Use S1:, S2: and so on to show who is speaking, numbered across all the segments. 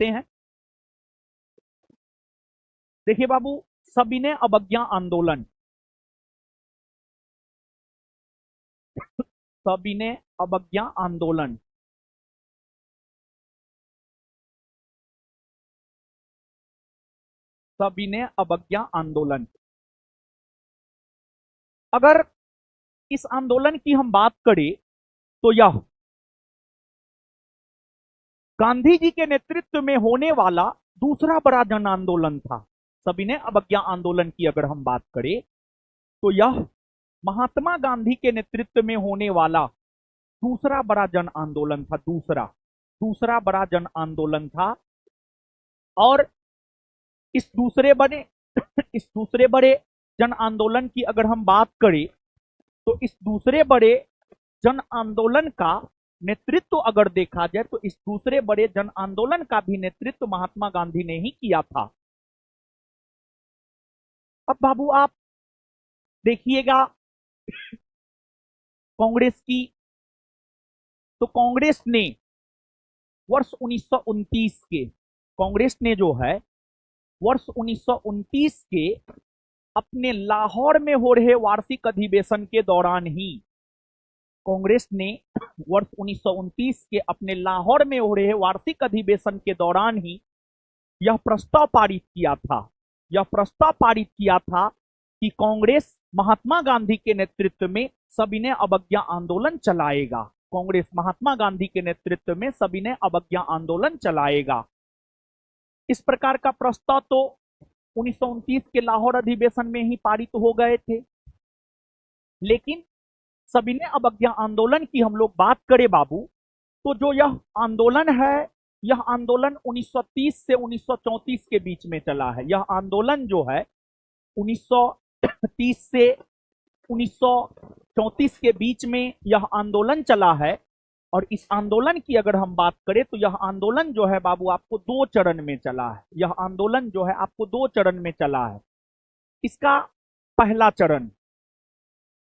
S1: देखते हैं। देखिए बाबू, सविनय अवज्ञा आंदोलन, सविनय अवज्ञा आंदोलन, सविनय अवज्ञा आंदोलन। अगर इस आंदोलन की हम बात करें तो यह गांधी जी के नेतृत्व में होने वाला दूसरा बड़ा जन आंदोलन था। सविनय अवज्ञा आंदोलन की अगर हम बात करें तो यह महात्मा गांधी के नेतृत्व में होने वाला दूसरा बड़ा जन आंदोलन था। दूसरा दूसरा बड़ा जन आंदोलन था। और इस दूसरे बड़े इस दूसरे बड़े जन आंदोलन की अगर हम बात करें तो इस दूसरे बड़े जन आंदोलन का नेतृत्व अगर देखा जाए तो इस दूसरे बड़े जन आंदोलन का भी नेतृत्व महात्मा गांधी ने ही किया था। अब बाबू आप देखिएगा कांग्रेस की, तो कांग्रेस ने वर्ष 1929 के, कांग्रेस ने जो है वर्ष 1929 के अपने लाहौर में हो रहे वार्षिक अधिवेशन के दौरान ही, कांग्रेस ने वर्ष 1929 के अपने लाहौर में हो रहे वार्षिक अधिवेशन के दौरान ही यह प्रस्ताव पारित किया था। यह प्रस्ताव पारित किया था कि कांग्रेस महात्मा गांधी के नेतृत्व में सविनय अवज्ञा आंदोलन चलाएगा। कांग्रेस महात्मा गांधी के नेतृत्व में सविनय अवज्ञा आंदोलन चलाएगा। इस प्रकार का प्रस्ताव तो 1929 के लाहौर अधिवेशन में ही पारित हो गए थे। लेकिन सविनय अवज्ञा आंदोलन की हम लोग बात करें बाबू, तो जो यह आंदोलन है, यह आंदोलन 1930 से 1934 के बीच में चला है। यह आंदोलन जो है 1930 से 1934 के बीच में यह आंदोलन चला है। और इस आंदोलन की अगर हम बात करें तो यह आंदोलन जो है बाबू आपको 2 चरण में चला है। यह आंदोलन जो है आपको 2 चरण में चला है। इसका पहला चरण,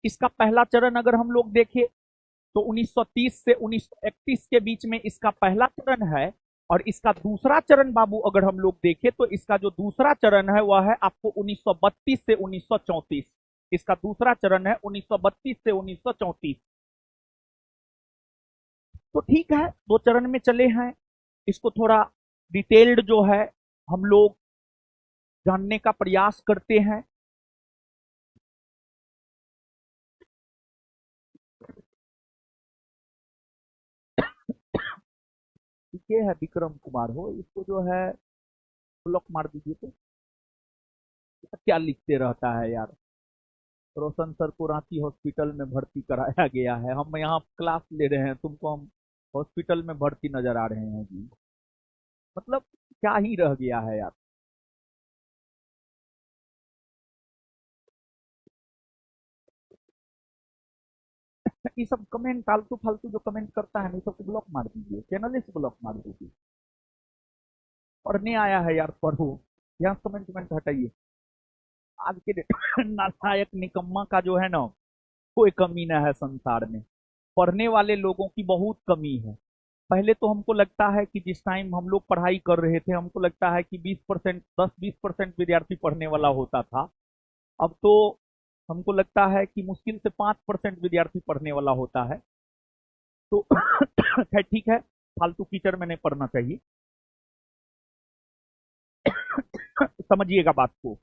S1: इसका पहला चरण अगर हम लोग देखें तो 1930 से 1931 के बीच में इसका पहला चरण है। और इसका दूसरा चरण बाबू अगर हम लोग देखें तो इसका जो दूसरा चरण है वह है आपको 1932 से 1934। इसका दूसरा चरण है 1932 से 1934। तो ठीक है, 2 चरण में चले हैं। इसको थोड़ा डिटेल्ड जो है हम लोग जानने का प्रयास करते हैं। ये है विक्रम कुमार हो, इसको जो है ब्लॉक मार दीजिए। तो क्या लिखते रहता है यार। रोशन सर को रांची हॉस्पिटल में भर्ती कराया गया है। हम यहाँ क्लास ले रहे हैं, तुमको हम हॉस्पिटल में भर्ती नजर आ रहे हैं जी। मतलब क्या ही रह गया है यार। ये सब कमेंट फालतू फालतू जो कमेंट करता है, नहीं सबको ब्लॉक मार दीजिए, चैनल से ब्लॉक मार दीजिए। पढ़ने आया है यार, पढ़ो। यहाँ कमेंट कमेंट हटाइए। आज के नालायक निकम्मा का जो है ना, कोई कमी ना है संसार में। पढ़ने वाले लोगों की बहुत कमी है। पहले तो हमको लगता है कि जिस टाइम हम लोग पढ़ाई कर रहे थे हमको लगता है कि 20%, 10-20% विद्यार्थी पढ़ने वाला होता था। अब तो हमको लगता है कि मुश्किल से 5% विद्यार्थी पढ़ने वाला होता है। तो खैर ठीक है, फालतू कीचड़ में नहीं पढ़ना चाहिए। समझिएगा बात को।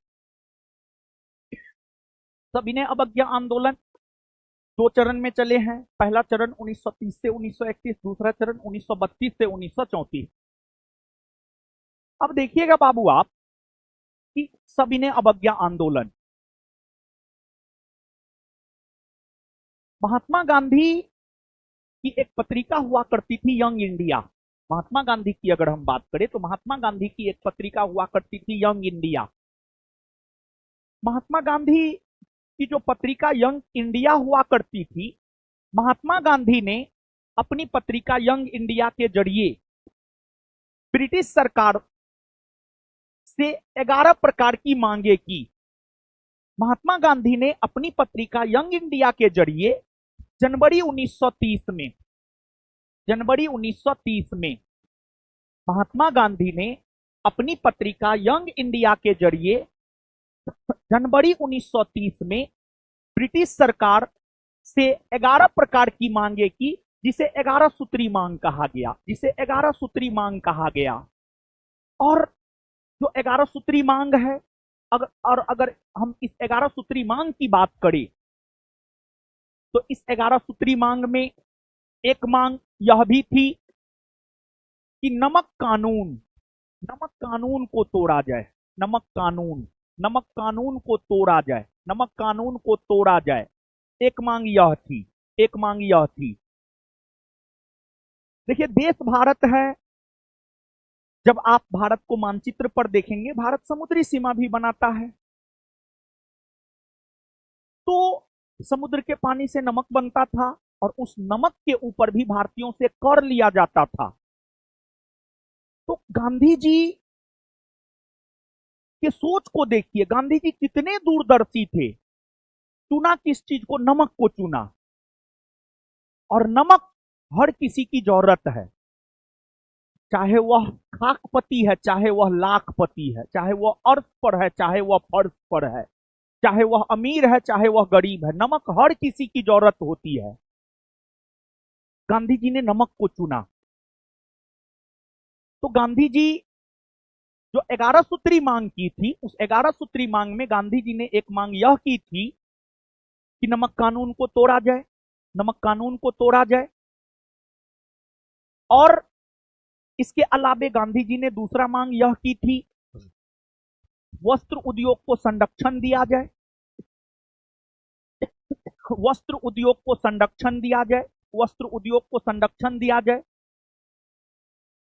S1: सविनय अवज्ञा आंदोलन 2 चरण में चले हैं। पहला चरण 1930 से 1931, दूसरा चरण 1932 से 1934। अब देखिएगा बाबू आप कि सविनय अवज्ञा आंदोलन, महात्मा गांधी की एक पत्रिका हुआ करती थी यंग इंडिया। महात्मा गांधी की अगर हम बात करें तो महात्मा गांधी की एक पत्रिका हुआ करती थी यंग इंडिया। महात्मा गांधी की जो पत्रिका यंग इंडिया हुआ करती थी, महात्मा गांधी ने अपनी पत्रिका यंग इंडिया के जरिए ब्रिटिश सरकार से 11 प्रकार की मांगे की। महात्मा गांधी ने अपनी पत्रिका यंग इंडिया के जरिए जनवरी 1930 में महात्मा गांधी ने अपनी पत्रिका यंग इंडिया के जरिए जनवरी 1930 में ब्रिटिश सरकार से 11 प्रकार की मांगे की, जिसे 11 सूत्री मांग कहा गया, जिसे 11 सूत्री मांग कहा गया। और जो 11 सूत्री मांग है, अगर हम इस 11 सूत्री मांग की बात करें तो इस 11 सूत्री मांग में एक मांग यह भी थी कि नमक कानून को तोड़ा जाए, नमक कानून को तोड़ा जाए, नमक कानून को तोड़ा जाए। एक मांग यह थी, एक मांग यह थी। देखिए, देश भारत है। जब आप भारत को मानचित्र पर देखेंगे, भारत समुद्री सीमा भी बनाता है, तो समुद्र के पानी से नमक बनता था और उस नमक के ऊपर भी भारतीयों से कर लिया जाता था। तो गांधी जी के सोच को देखिए, गांधी जी कितने दूरदर्शी थे। चुना किस चीज को? नमक को चुना। और नमक हर किसी की जरूरत है, चाहे वह खाकपति है, चाहे वह लाखपति है, चाहे वह अर्थ पर है, चाहे वह फर्श पर है, चाहे वह अमीर है, चाहे वह गरीब है, नमक हर किसी की जरूरत होती है। गांधी जी ने नमक को चुना। तो गांधी जी जो 11 सूत्री मांग की थी, उस 11 सूत्री मांग में गांधी जी ने एक मांग यह की थी कि नमक कानून को तोड़ा जाए, नमक कानून को तोड़ा जाए। और इसके अलावे गांधी जी ने दूसरा मांग यह की थी, वस्त्र उद्योग को संरक्षण दिया जाए, वस्त्र उद्योग को संरक्षण दिया जाए, वस्त्र उद्योग को संरक्षण दिया जाए।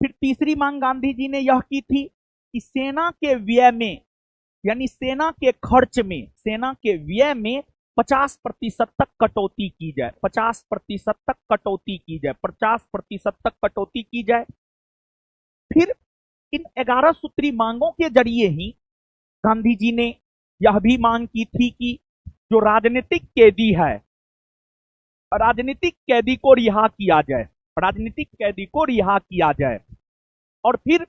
S1: फिर तीसरी मांग गांधी जी ने यह की थी कि सेना के व्यय में, यानी सेना के खर्च में, सेना के व्यय में 50% तक कटौती की जाए, 50% तक कटौती की जाए, 50% तक कटौती की जाए। फिर इन 11 सूत्री मांगों के जरिए ही गांधी जी ने यह भी मांग की थी कि जो राजनीतिक कैदी है, राजनीतिक कैदी को रिहा किया जाए, राजनीतिक कैदी को रिहा किया जाए। और फिर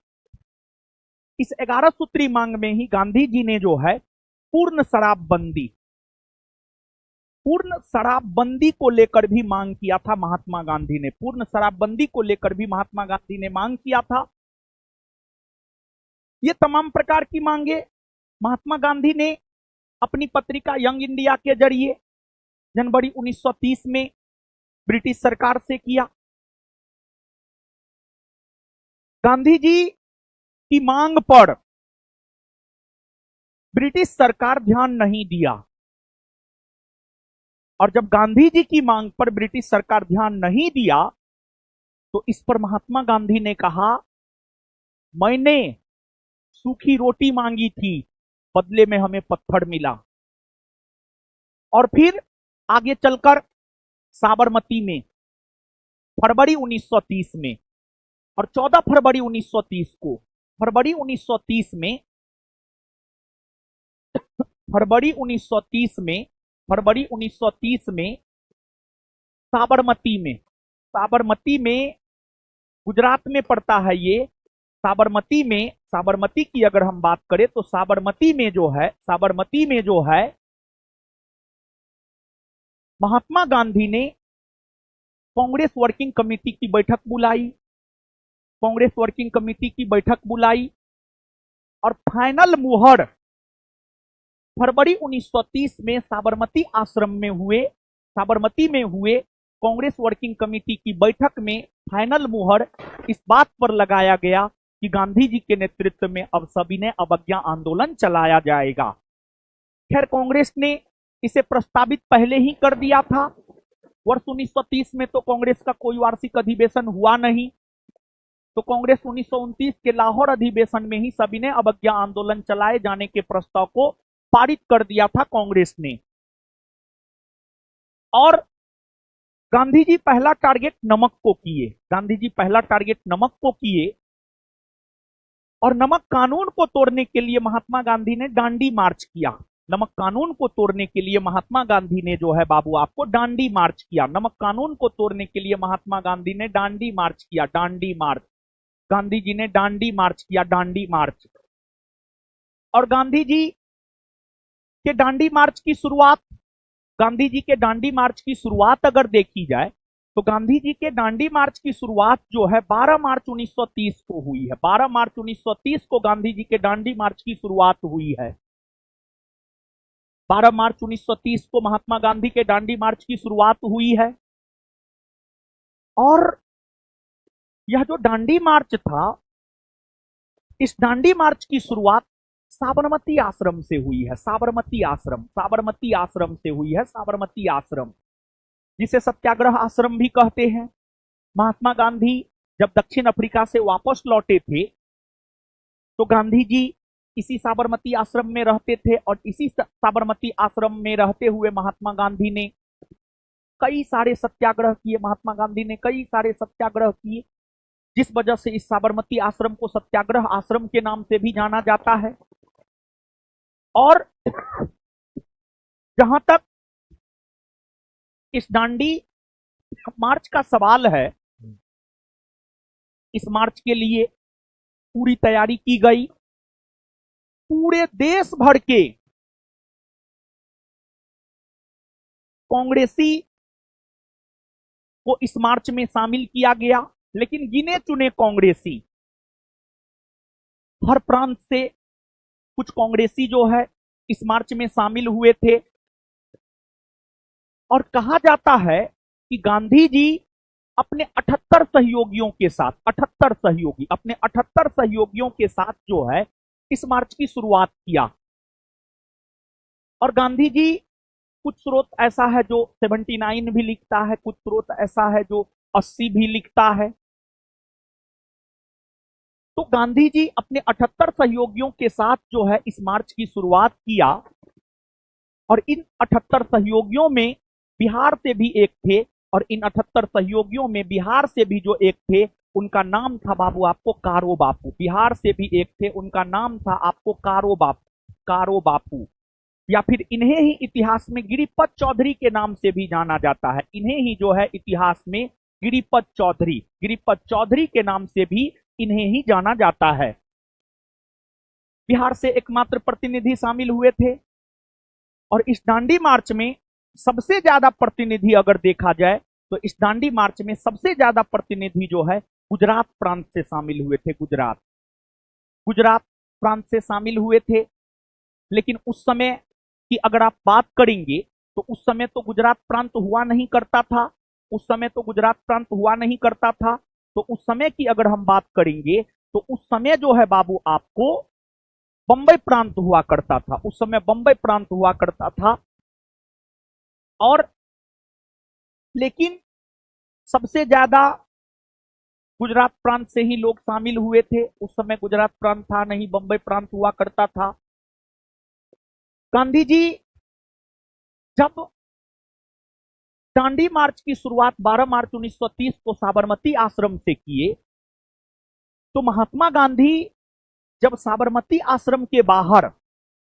S1: इस 11 सूत्री मांग में ही गांधी जी ने जो है पूर्ण शराबबंदी, पूर्ण शराबबंदी को लेकर भी मांग किया था महात्मा गांधी ने, पूर्ण शराबबंदी को लेकर भी महात्मा गांधी ने मांग किया था। ये तमाम प्रकार की मांगे महात्मा गांधी ने अपनी पत्रिका यंग इंडिया के जरिए जनवरी 1930 में ब्रिटिश सरकार से किया। गांधी जी की मांग पर ब्रिटिश सरकार ध्यान नहीं दिया, और जब गांधी जी की मांग पर ब्रिटिश सरकार ध्यान नहीं दिया तो इस पर महात्मा गांधी ने कहा, मैंने सूखी रोटी मांगी थी, बदले में हमें पत्थर मिला। और फिर आगे चलकर साबरमती में फरवरी 1930 में और 14 फरवरी 1930 को, फरवरी 1930 में, फरवरी 1930 में, फरवरी 1930 में साबरमती में, साबरमती में गुजरात में पड़ता है ये। साबरमती में, साबरमती की अगर हम बात करें तो साबरमती में जो है, साबरमती में जो है महात्मा गांधी ने कांग्रेस वर्किंग कमेटी की बैठक बुलाई, कांग्रेस वर्किंग कमेटी की बैठक बुलाई और फाइनल मुहर फरवरी 1930 में साबरमती आश्रम में हुए, साबरमती में हुए कांग्रेस वर्किंग कमेटी की बैठक में फाइनल मुहर इस बात पर लगाया गया कि गांधी जी के नेतृत्व में अब सविनय अवज्ञा आंदोलन चलाया जाएगा। खैर, कांग्रेस ने इसे प्रस्तावित पहले ही कर दिया था। वर्ष 1930 में तो कांग्रेस का कोई वार्षिक अधिवेशन हुआ नहीं, तो कांग्रेस 1929 के लाहौर अधिवेशन में ही सविनय अवज्ञा आंदोलन चलाए जाने के प्रस्ताव को पारित कर दिया था कांग्रेस ने। और गांधी जी पहला टारगेट नमक को किए, गांधी जी पहला टारगेट नमक को किए और नमक कानून को तोड़ने के लिए महात्मा गांधी ने डांडी मार्च किया। नमक कानून को तोड़ने के लिए महात्मा गांधी ने जो है बाबू आपको डांडी मार्च किया। नमक कानून को तोड़ने के लिए महात्मा गांधी ने डांडी मार्च किया, डांडी मार्च। गांधी जी ने डांडी मार्च किया, डांडी मार्च। और गांधी जी के डांडी मार्च की शुरुआत, गांधी जी के डांडी मार्च की शुरुआत अगर देखी जाए तो गांधी जी के डांडी मार्च की शुरुआत जो है 12 मार्च 1930 को हुई है। 12 मार्च 1930 को गांधी जी के डांडी मार्च की शुरुआत हुई है। 12 मार्च 1930 को महात्मा गांधी के डांडी मार्च की शुरुआत हुई है। और यह जो डांडी मार्च था, इस डांडी मार्च की शुरुआत साबरमती आश्रम से हुई है। साबरमती आश्रम, साबरमती आश्रम से हुई है। साबरमती आश्रम, जिसे सत्याग्रह आश्रम भी कहते हैं। महात्मा गांधी जब दक्षिण अफ्रीका से वापस लौटे थे तो गांधी जी इसी साबरमती आश्रम में रहते थे, और इसी साबरमती आश्रम में रहते हुए महात्मा गांधी ने कई सारे सत्याग्रह किए। महात्मा गांधी ने कई सारे सत्याग्रह किए, जिस वजह से इस साबरमती आश्रम को सत्याग्रह आश्रम के नाम से भी जाना जाता है। और जहां तक इस डांडी मार्च का सवाल है, इस मार्च के लिए पूरी तैयारी की गई। पूरे देश भर के कांग्रेसी को इस मार्च में शामिल किया गया, लेकिन गिने चुने कांग्रेसी, हर प्रांत से कुछ कांग्रेसी जो है इस मार्च में शामिल हुए थे। और कहा जाता है कि गांधी जी अपने 78 सहयोगियों के साथ, 78 सहयोगी, अपने 78 सहयोगियों के साथ जो है इस मार्च की शुरुआत किया। और गांधी जी, कुछ स्रोत ऐसा है जो 79 भी लिखता है, कुछ स्रोत ऐसा है जो 80 भी लिखता है। तो गांधी जी अपने 78 सहयोगियों के साथ जो है इस मार्च की शुरुआत किया। और इन 78 सहयोगियों में बिहार से भी एक थे, और इन 78 सहयोगियों में बिहार से भी जो एक थे उनका नाम था बाबू आपको कारो बापू। बिहार से भी एक थे, उनका नाम था आपको कारो बापू, कारो बापू, या फिर इन्हें ही इतिहास में गिरिपत चौधरी के नाम से भी जाना जाता है। इन्हें ही जो है इतिहास में गिरिपत चौधरी, गिरिपत चौधरी के नाम से भी इन्हें ही जाना जाता है। बिहार से एकमात्र प्रतिनिधि शामिल हुए थे। और इस डांडी मार्च में सबसे ज्यादा प्रतिनिधि अगर देखा जाए तो इस डांडी मार्च में सबसे ज्यादा प्रतिनिधि जो है गुजरात प्रांत से शामिल हुए थे। गुजरात, गुजरात प्रांत से शामिल हुए थे। लेकिन उस समय की अगर आप बात करेंगे तो उस समय तो गुजरात प्रांत हुआ नहीं करता था। उस समय तो गुजरात प्रांत हुआ नहीं करता था। तो उस समय की अगर हम बात करेंगे तो उस समय जो है बाबू आपको बंबई प्रांत हुआ करता था। उस समय बंबई प्रांत हुआ करता था। और लेकिन सबसे ज्यादा गुजरात प्रांत से ही लोग शामिल हुए थे। उस समय गुजरात प्रांत था नहीं, बंबई प्रांत हुआ करता था। गांधी जी जब डांडी मार्च की शुरुआत 12 मार्च 1930 को साबरमती आश्रम से किए, तो महात्मा गांधी जब साबरमती आश्रम के बाहर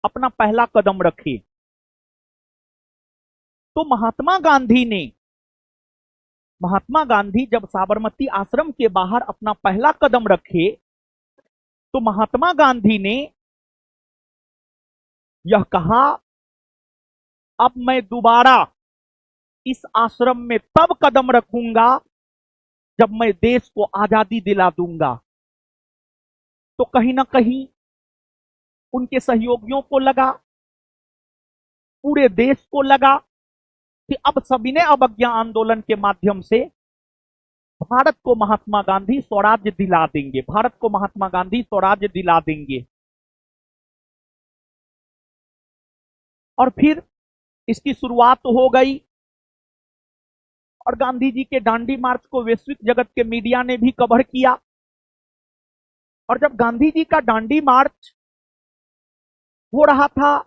S1: अपना पहला कदम रखे तो महात्मा गांधी जब साबरमती आश्रम के बाहर अपना पहला कदम रखे तो महात्मा गांधी ने यह कहा, अब मैं दोबारा इस आश्रम में तब कदम रखूंगा जब मैं देश को आजादी दिला दूंगा। तो कहीं ना कहीं उनके सहयोगियों को लगा, पूरे देश को लगा कि अब सविनय अवज्ञा आंदोलन के माध्यम से भारत को महात्मा गांधी स्वराज्य दिला देंगे, भारत को महात्मा गांधी स्वराज्य दिला देंगे। और फिर इसकी शुरुआत हो गई। और गांधी जी के डांडी मार्च को वैश्विक जगत के मीडिया ने भी कवर किया। और जब गांधी जी का डांडी मार्च हो रहा था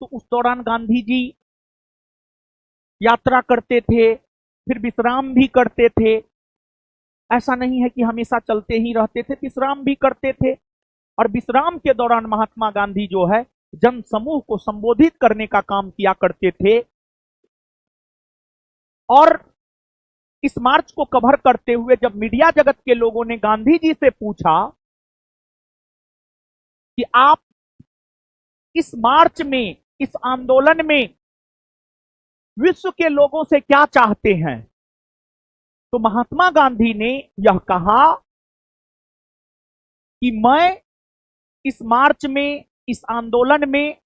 S1: तो उस दौरान गांधी जी यात्रा करते थे, फिर विश्राम भी करते थे। ऐसा नहीं है कि हमेशा चलते ही रहते थे, विश्राम भी करते थे। और विश्राम के दौरान महात्मा गांधी जो है जन समूह को संबोधित करने का काम किया करते थे। और इस मार्च को कवर करते हुए जब मीडिया जगत के लोगों ने गांधी जी से पूछा कि आप इस मार्च में, इस आंदोलन में विश्व के लोगों से क्या चाहते हैं, तो महात्मा गांधी ने यह कहा कि मैं इस मार्च में, इस आंदोलन में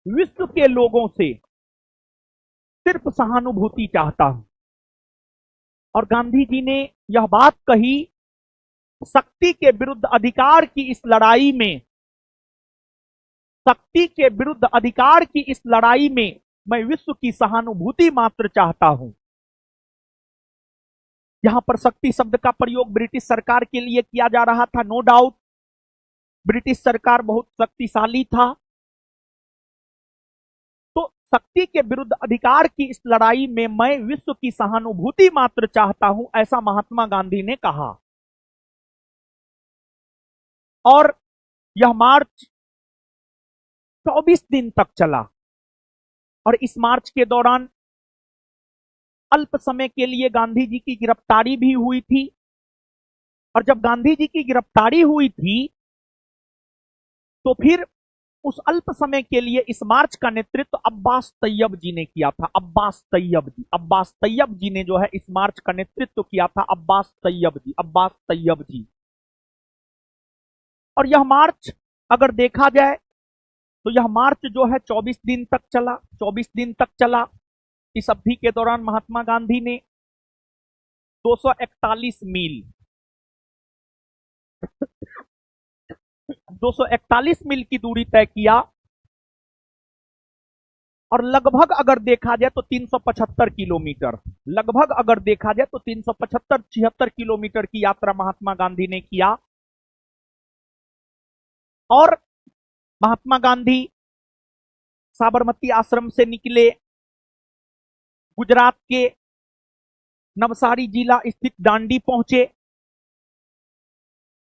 S1: विश्व के लोगों से सिर्फ सहानुभूति चाहता हूं। और गांधी जी ने यह बात कही, शक्ति के विरुद्ध अधिकार की इस लड़ाई में, शक्ति के विरुद्ध अधिकार की इस लड़ाई में मैं विश्व की सहानुभूति मात्र चाहता हूं। यहां पर शक्ति शब्द का प्रयोग ब्रिटिश सरकार के लिए किया जा रहा था। नो डाउट ब्रिटिश सरकार बहुत शक्तिशाली था, तो शक्ति के विरुद्ध अधिकार की इस लड़ाई में मैं विश्व की सहानुभूति मात्र चाहता हूं, ऐसा महात्मा गांधी ने कहा। और यह मार्च 24 दिन तक चला और इस मार्च के दौरान अल्प समय के लिए गांधी जी की गिरफ्तारी भी हुई थी। और जब गांधी जी की गिरफ्तारी हुई थी तो फिर उस अल्प समय के लिए इस मार्च का नेतृत्व अब्बास तैयब जी ने किया था। अब्बास तैयब जी ने जो है इस मार्च का नेतृत्व किया था। अब्बास तैयब जी। और यह मार्च अगर देखा जाए तो यह मार्च जो है 24 दिन तक चला। इस अवधि के दौरान महात्मा गांधी ने 241 मील की दूरी तय किया और लगभग अगर देखा जाए तो 375 किलोमीटर, लगभग अगर देखा जाए तो 375-76 किलोमीटर की यात्रा महात्मा गांधी ने किया। और महात्मा गांधी साबरमती आश्रम से निकले, गुजरात के नवसारी जिला स्थित दांडी पहुंचे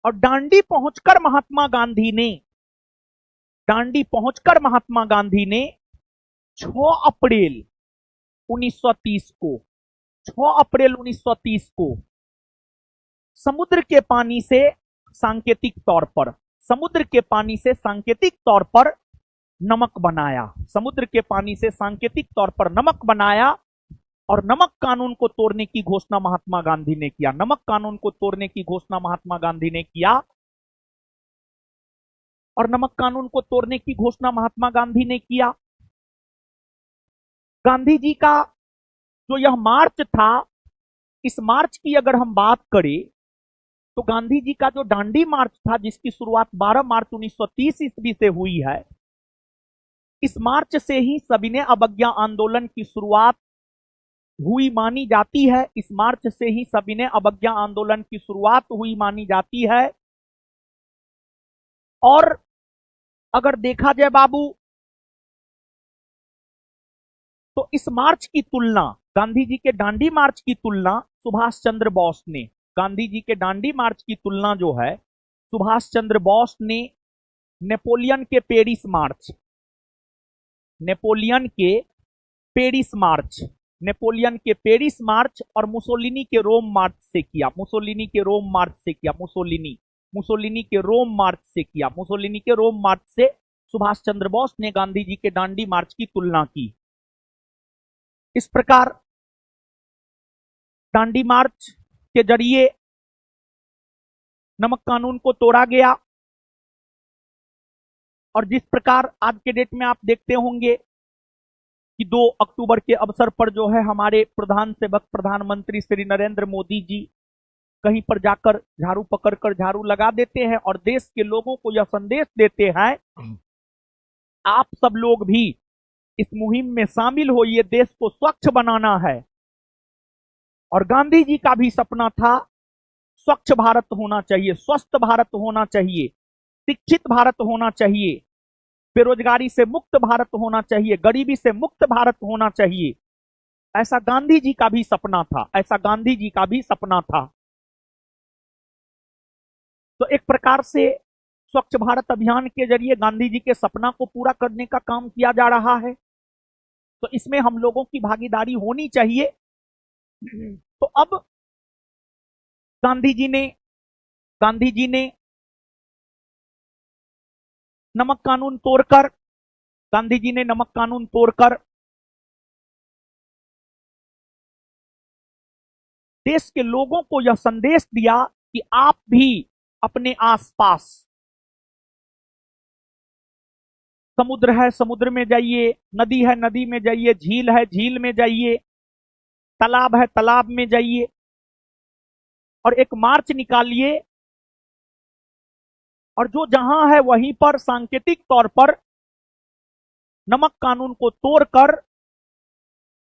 S1: और दांडी पहुंचकर महात्मा गांधी ने 6 अप्रैल 1930 को समुद्र के पानी से सांकेतिक तौर पर नमक बनाया और नमक कानून को तोड़ने की घोषणा महात्मा गांधी ने किया। गांधी जी का जो यह मार्च था, इस मार्च की अगर हम बात करें तो गांधी जी का जो दांडी मार्च था, जिसकी शुरुआत 12 मार्च 1930 ईस्वी से हुई है, इस मार्च से ही सविनय अवज्ञा आंदोलन की शुरुआत हुई मानी जाती है। और अगर देखा जाए बाबू तो इस मार्च की तुलना, गांधी जी के दांडी मार्च की तुलना सुभाष चंद्र बोस ने, नेपोलियन के पेरिस मार्च और मुसोलिनी के रोम मार्च से किया। मुसोलिनी के रोम मार्च से सुभाष चंद्र बोस ने गांधी जी के दांडी मार्च की तुलना की। इस प्रकार दांडी मार्च के जरिए नमक कानून को तोड़ा गया। और जिस प्रकार आज के डेट में आप देखते होंगे कि 2 अक्टूबर के अवसर पर जो है हमारे प्रधानमंत्री श्री नरेंद्र मोदी जी कहीं पर जाकर झाड़ू पकड़कर झाड़ू लगा देते हैं और देश के लोगों को यह संदेश देते हैं, आप सब लोग भी इस मुहिम में शामिल होइए, देश को स्वच्छ बनाना है। और गांधी जी का भी सपना था स्वच्छ भारत होना चाहिए, स्वस्थ भारत होना चाहिए, शिक्षित भारत होना चाहिए, बेरोजगारी से मुक्त भारत होना चाहिए, गरीबी से मुक्त भारत होना चाहिए। ऐसा गांधी जी का भी सपना था। तो एक प्रकार से स्वच्छ भारत अभियान के जरिए गांधी जी के सपना को पूरा करने का काम किया जा रहा है। तो इसमें हम लोगों की भागीदारी होनी चाहिए। तो अब गांधी जी ने नमक कानून तोड़कर गांधी जी ने नमक कानून तोड़कर देश के लोगों को यह संदेश दिया कि आप भी अपने आसपास समुद्र है, समुद्र में जाइए, नदी है, नदी में जाइए, झील है, झील में जाइए, तालाब है, तालाब में जाइए और एक मार्च निकालिए और जो जहां है वहीं पर सांकेतिक तौर पर नमक कानून को तोड़कर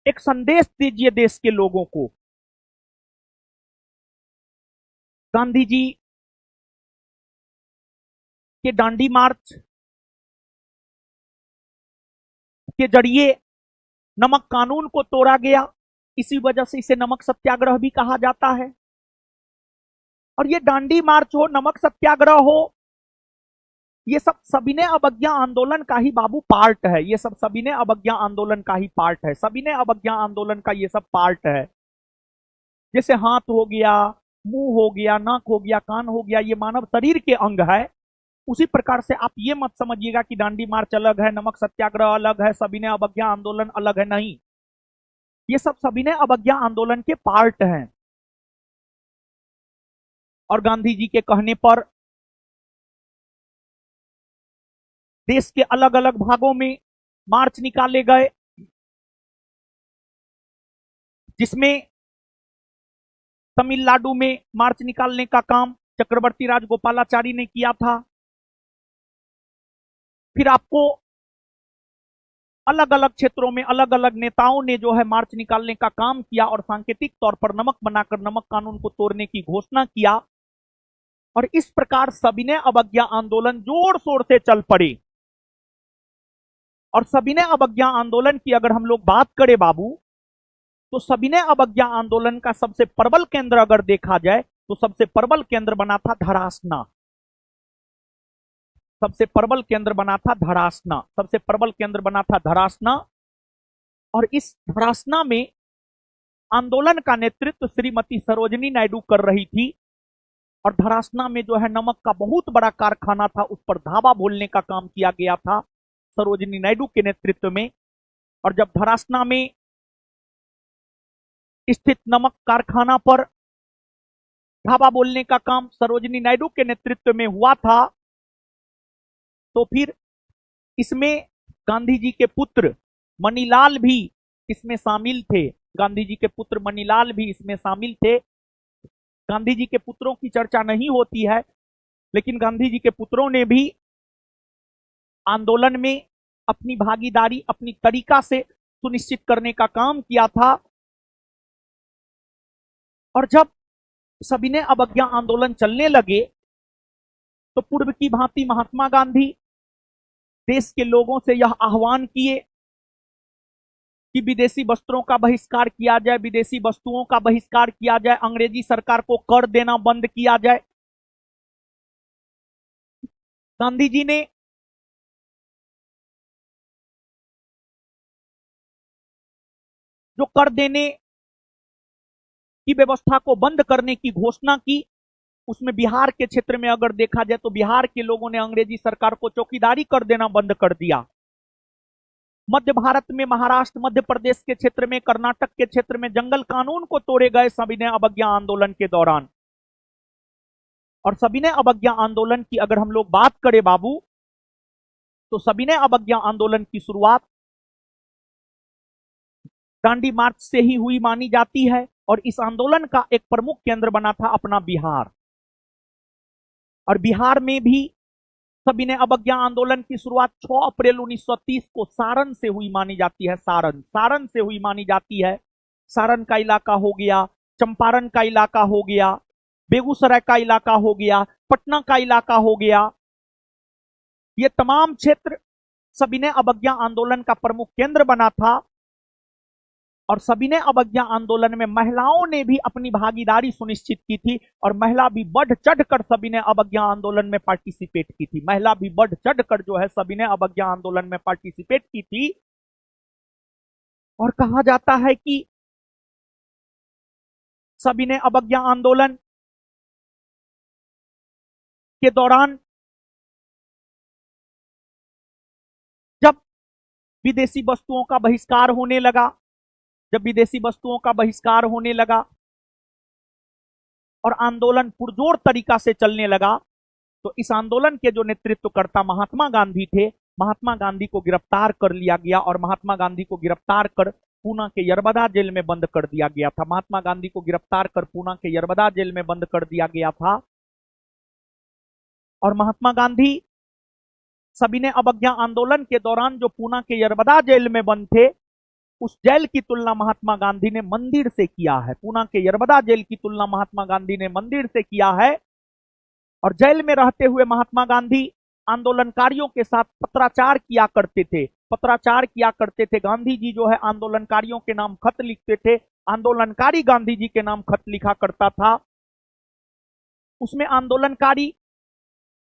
S1: एक संदेश दीजिए देश के लोगों को। गांधी जी के दांडी मार्च के जरिए नमक कानून को तोड़ा गया, इसी वजह से इसे नमक सत्याग्रह भी कहा जाता है। और ये दांडी मार्च हो, नमक सत्याग्रह हो, ये सब सविनय अवज्ञा आंदोलन का ही बाबू पार्ट है। ये सब सविनय अवज्ञा आंदोलन का ही पार्ट है। सविनय अवज्ञा आंदोलन का ये सब पार्ट है। जैसे हाथ हो गया, मुंह हो गया, नाक हो गया, कान हो गया, ये मानव शरीर के अंग है। उसी प्रकार से आप ये मत समझिएगा कि दांडी मार्च अलग है, नमक सत्याग्रह अलग है, सविनय अवज्ञा आंदोलन अलग है। नहीं, ये सब सविनय अवज्ञा आंदोलन के पार्ट हैं। और गांधी जी के कहने पर देश के अलग अलग भागों में मार्च निकाले गए, जिसमें तमिलनाडु में मार्च निकालने का काम चक्रवर्ती राजगोपालाचारी ने किया था। फिर आपको अलग अलग क्षेत्रों में अलग अलग नेताओं ने जो है मार्च निकालने का काम किया और सांकेतिक तौर पर नमक बनाकर नमक कानून को तोड़ने की घोषणा किया। और इस प्रकार सविनय अवज्ञा आंदोलन जोर शोर से चल पड़े। और सविनय अवज्ञा आंदोलन की अगर हम लोग बात करें बाबू, तो सविनय अवज्ञा आंदोलन का सबसे प्रबल केंद्र अगर देखा जाए तो सबसे प्रबल केंद्र बना था धरासना। सबसे प्रबल केंद्र बना था धरासना। सबसे प्रबल केंद्र बना था धरासना। और इस धरासना में आंदोलन का नेतृत्व श्रीमती सरोजिनी नायडू कर रही थी। और धरासना में जो है नमक का बहुत बड़ा कारखाना था, उस पर धावा बोलने का काम किया गया था सरोजिनी नायडू के नेतृत्व में। और जब धरासना में स्थित नमक कारखाना पर धावा बोलने का काम सरोजिनी नायडू के नेतृत्व में हुआ था, तो फिर इसमें गांधी जी के पुत्र मणिलाल भी इसमें शामिल थे। गांधी जी के पुत्र मणिलाल भी इसमें शामिल थे। गांधी जी के पुत्रों की चर्चा नहीं होती है, लेकिन गांधी जी के पुत्रों ने भी आंदोलन में अपनी भागीदारी अपनी तरीका से सुनिश्चित करने का काम किया था। और जब सविनय अवज्ञा आंदोलन चलने लगे तो पूर्व की भांति महात्मा गांधी देश के लोगों से यह आह्वान किए कि विदेशी वस्त्रों का बहिष्कार किया जाए, विदेशी वस्तुओं का बहिष्कार किया जाए, अंग्रेजी सरकार को कर देना बंद किया जाए। गांधी जी ने जो कर देने की व्यवस्था को बंद करने की घोषणा की, उसमें बिहार के क्षेत्र में अगर देखा जाए तो बिहार के लोगों ने अंग्रेजी सरकार को चौकीदारी कर देना बंद कर दिया। मध्य भारत में महाराष्ट्र, मध्य प्रदेश के क्षेत्र में, कर्नाटक के क्षेत्र में जंगल कानून को तोड़े गए सविनय अवज्ञा आंदोलन के दौरान। और सविनय अवज्ञा आंदोलन की अगर हम लोग बात करें बाबू, तो सविनय अवज्ञा आंदोलन की शुरुआत दांडी मार्च से ही हुई मानी जाती है। और इस आंदोलन का एक प्रमुख केंद्र बना था अपना बिहार। और बिहार में भी सविनय अवज्ञा आंदोलन की शुरुआत 6 अप्रैल 1930 को सारण से हुई मानी जाती है। सारण से हुई मानी जाती है। सारण का इलाका हो गया, चंपारण का इलाका हो गया, बेगूसराय का इलाका हो गया, पटना का इलाका हो गया। ये तमाम क्षेत्र सविनय अवज्ञा आंदोलन का प्रमुख केंद्र बना था। और सविनय अवज्ञा आंदोलन में महिलाओं ने भी अपनी भागीदारी सुनिश्चित की थी। और महिला भी बढ़ चढ़कर सविनय अवज्ञा आंदोलन में पार्टिसिपेट की थी। महिला भी बढ़ चढ़कर जो है सविनय अवज्ञा आंदोलन में पार्टिसिपेट की थी। और कहा जाता है कि सविनय अवज्ञा आंदोलन के दौरान जब विदेशी वस्तुओं का बहिष्कार होने लगा, जब विदेशी वस्तुओं का बहिष्कार होने लगा और आंदोलन पुरजोर तरीका से चलने लगा, तो इस आंदोलन के जो नेतृत्वकर्ता महात्मा गांधी थे, महात्मा गांधी को गिरफ्तार कर लिया गया और महात्मा गांधी को गिरफ्तार कर पूना के यरबदा जेल में बंद कर दिया गया था। महात्मा गांधी को गिरफ्तार कर पूना के यरबदा जेल में बंद कर दिया गया था और महात्मा गांधी सविनय अवज्ञा आंदोलन के दौरान जो पूना के यरबदा जेल में बंद थे, उस जेल की तुलना महात्मा गांधी ने मंदिर से किया है। पूना के यरबदा जेल की तुलना महात्मा गांधी ने मंदिर से किया है और जेल में रहते हुए महात्मा गांधी आंदोलनकारियों के साथ पत्राचार किया करते थे। पत्राचार किया करते थे। गांधी जी जो है आंदोलनकारियों के नाम खत लिखते थे, आंदोलनकारी गांधी जी के नाम खत लिखा करता था। उसमें आंदोलनकारी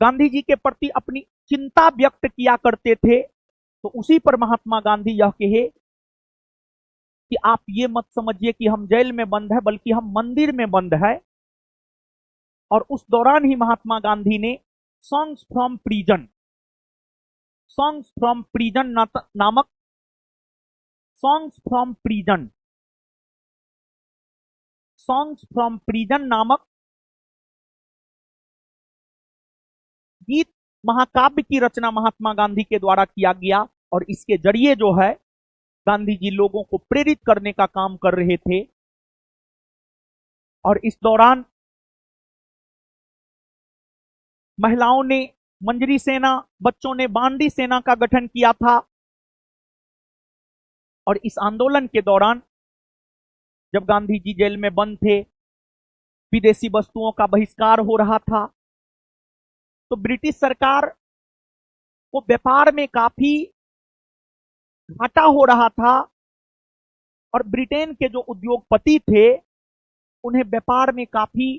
S1: गांधी जी के प्रति अपनी चिंता व्यक्त किया करते थे। तो उसी पर महात्मा गांधी यह कहे कि आप ये मत समझिए कि हम जेल में बंद है, बल्कि हम मंदिर में बंद है। और उस दौरान ही महात्मा गांधी ने songs from prison, songs from prison नामक songs from prison, songs from prison नामक गीत महाकाव्य की रचना महात्मा गांधी के द्वारा किया गया और इसके जरिए जो है गांधी जी लोगों को प्रेरित करने का काम कर रहे थे। और इस दौरान महिलाओं ने मंजरी सेना, बच्चों ने बांडी सेना का गठन किया था। और इस आंदोलन के दौरान जब गांधी जी जेल में बंद थे, विदेशी वस्तुओं का बहिष्कार हो रहा था, तो ब्रिटिश सरकार को व्यापार में काफी घाटा हो रहा था और ब्रिटेन के जो उद्योगपति थे उन्हें व्यापार में काफी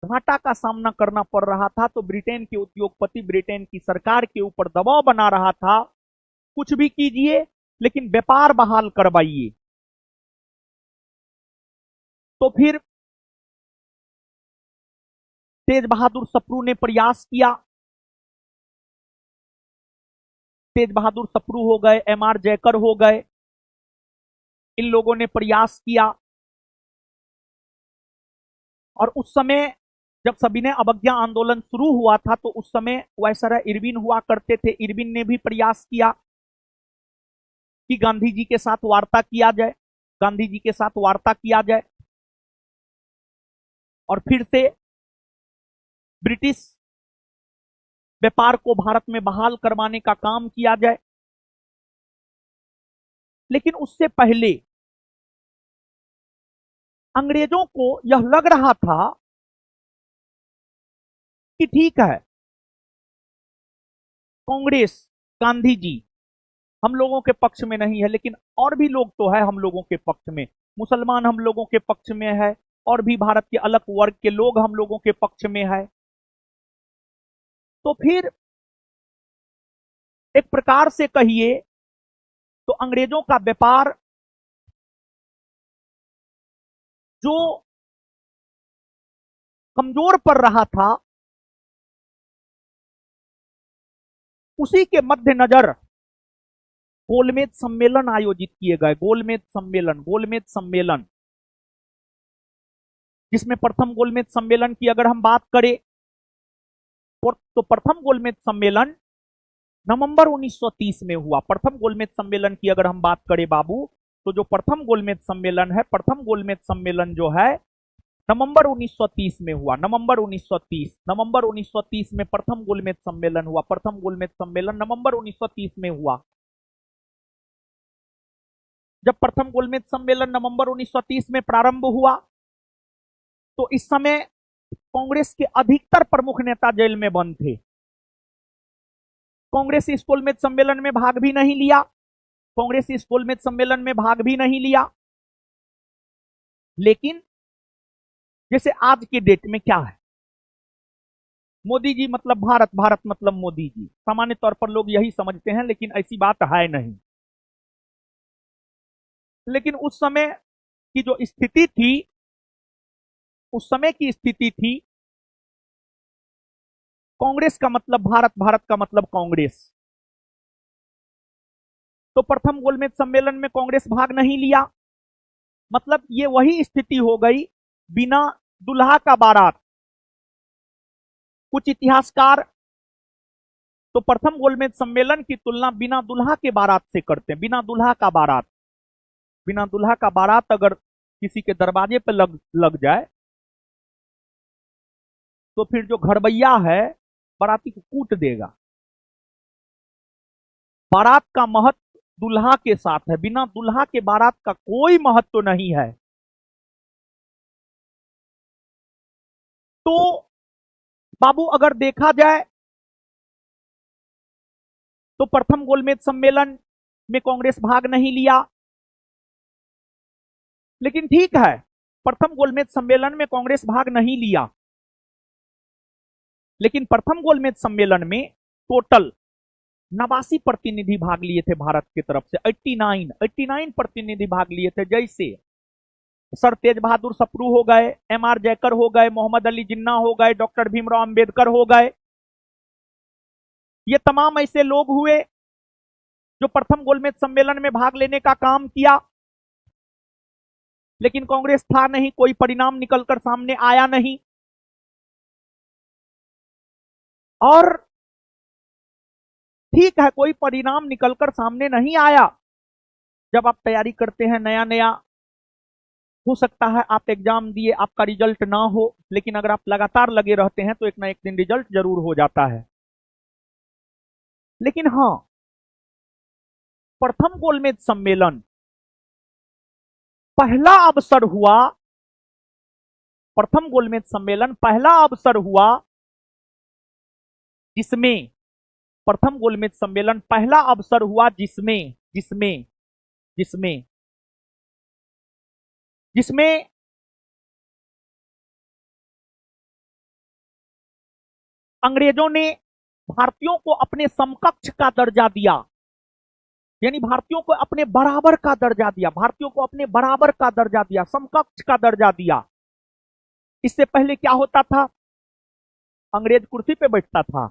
S1: घाटा का सामना करना पड़ रहा था। तो ब्रिटेन के उद्योगपति ब्रिटेन की सरकार के ऊपर दबाव बना रहा था, कुछ भी कीजिए लेकिन व्यापार बहाल करवाइए। तो फिर तेज बहादुर सप्रू ने प्रयास किया। तेज बहादुर सप्रू हो गए, एमआर जयकर हो गए, इन लोगों ने प्रयास किया। और उस समय जब सविनय अवज्ञा आंदोलन शुरू हुआ था तो उस समय वायसराय इरविन हुआ करते थे। इरविन ने भी प्रयास किया कि गांधी जी के साथ वार्ता किया जाए, गांधी जी के साथ वार्ता किया जाए और फिर से ब्रिटिश व्यापार को भारत में बहाल करवाने का काम किया जाए। लेकिन उससे पहले अंग्रेजों को यह लग रहा था कि ठीक है, कांग्रेस, गांधी जी हम लोगों के पक्ष में नहीं है, लेकिन और भी लोग तो है हम लोगों के पक्ष में। मुसलमान हम लोगों के पक्ष में है और भी भारत के अलग वर्ग के लोग हम लोगों के पक्ष में है। तो फिर एक प्रकार से कहिए तो अंग्रेजों का व्यापार जो कमजोर पड़ रहा था, उसी के मद्देनजर गोलमेज सम्मेलन आयोजित किए गए। गोलमेज सम्मेलन जिसमें प्रथम गोलमेज सम्मेलन की अगर हम बात करें तो प्रथम गोलमेज सम्मेलन नवंबर 1930 में हुआ। प्रथम गोलमेज सम्मेलन की अगर हम बात करें बाबू, तो जो प्रथम गोलमेज सम्मेलन है, प्रथम गोलमेज सम्मेलन जो है नवंबर 1930 में हुआ। नवंबर 1930 में प्रथम गोलमेज सम्मेलन हुआ। प्रथम गोलमेज सम्मेलन नवंबर 1930 में हुआ। जब प्रथम गोलमेज सम्मेलन नवंबर 1930 में प्रारंभ हुआ तो इस समय कांग्रेस के अधिकतर प्रमुख नेता जेल में बंद थे। कांग्रेस इस गोलमेज सम्मेलन में भाग भी नहीं लिया। कांग्रेस इस गोलमेज सम्मेलन में भाग भी नहीं लिया। लेकिन जैसे आज के डेट में क्या है, मोदी जी मतलब भारत, भारत मतलब मोदी जी, सामान्य तौर पर लोग यही समझते हैं, लेकिन ऐसी बात है नहीं। लेकिन उस समय की जो स्थिति थी उस समय की स्थिति थी, कांग्रेस का मतलब भारत, भारत का मतलब कांग्रेस। तो प्रथम गोलमेज सम्मेलन में कांग्रेस भाग नहीं लिया, मतलब ये वही स्थिति हो गई बिना दुल्हा का बारात। कुछ इतिहासकार तो प्रथम गोलमेज सम्मेलन की तुलना बिना दुल्हा के बारात से करते हैं। बिना दुल्हा का बारात, बिना दुल्हा का बारात अगर किसी के दरवाजे पे लग जाए तो फिर जो घरबैया है बाराती को कूट देगा। बारात का महत्व दुल्हा के साथ है, बिना दुल्हा के बारात का कोई महत्व तो नहीं है। तो बाबू अगर देखा जाए तो प्रथम गोलमेज सम्मेलन में कांग्रेस भाग नहीं लिया, लेकिन ठीक है, प्रथम गोलमेज सम्मेलन में कांग्रेस भाग नहीं लिया, लेकिन प्रथम गोलमेज सम्मेलन में टोटल 89 प्रतिनिधि भाग लिए थे भारत की तरफ से। 89 प्रतिनिधि भाग लिए थे, जैसे सर तेज बहादुर सप्रू हो गए, एम.आर. जयकर हो गए, मोहम्मद अली जिन्ना हो गए, डॉक्टर भीमराव अंबेडकर हो गए। ये तमाम ऐसे लोग हुए जो प्रथम गोलमेज सम्मेलन में भाग लेने का काम किया, लेकिन कांग्रेस था नहीं, कोई परिणाम निकलकर सामने आया नहीं। और ठीक है, कोई परिणाम निकलकर सामने नहीं आया। जब आप तैयारी करते हैं नया नया, हो सकता है आप एग्जाम दिए, आपका रिजल्ट ना हो, लेकिन अगर आप लगातार लगे रहते हैं तो एक ना एक दिन रिजल्ट जरूर हो जाता है। लेकिन हां, प्रथम गोलमेज सम्मेलन पहला अवसर हुआ, प्रथम गोलमेज सम्मेलन पहला अवसर हुआ जिसमें, प्रथम गोलमेज सम्मेलन पहला अवसर हुआ जिसमें जिसमें जिसमें जिसमें अंग्रेजों ने भारतीयों को अपने समकक्ष का दर्जा दिया, यानी भारतीयों को अपने बराबर का दर्जा दिया, भारतीयों को अपने बराबर का दर्जा दिया, समकक्ष का दर्जा दिया। इससे पहले क्या होता था, अंग्रेज कुर्सी पे बैठता था,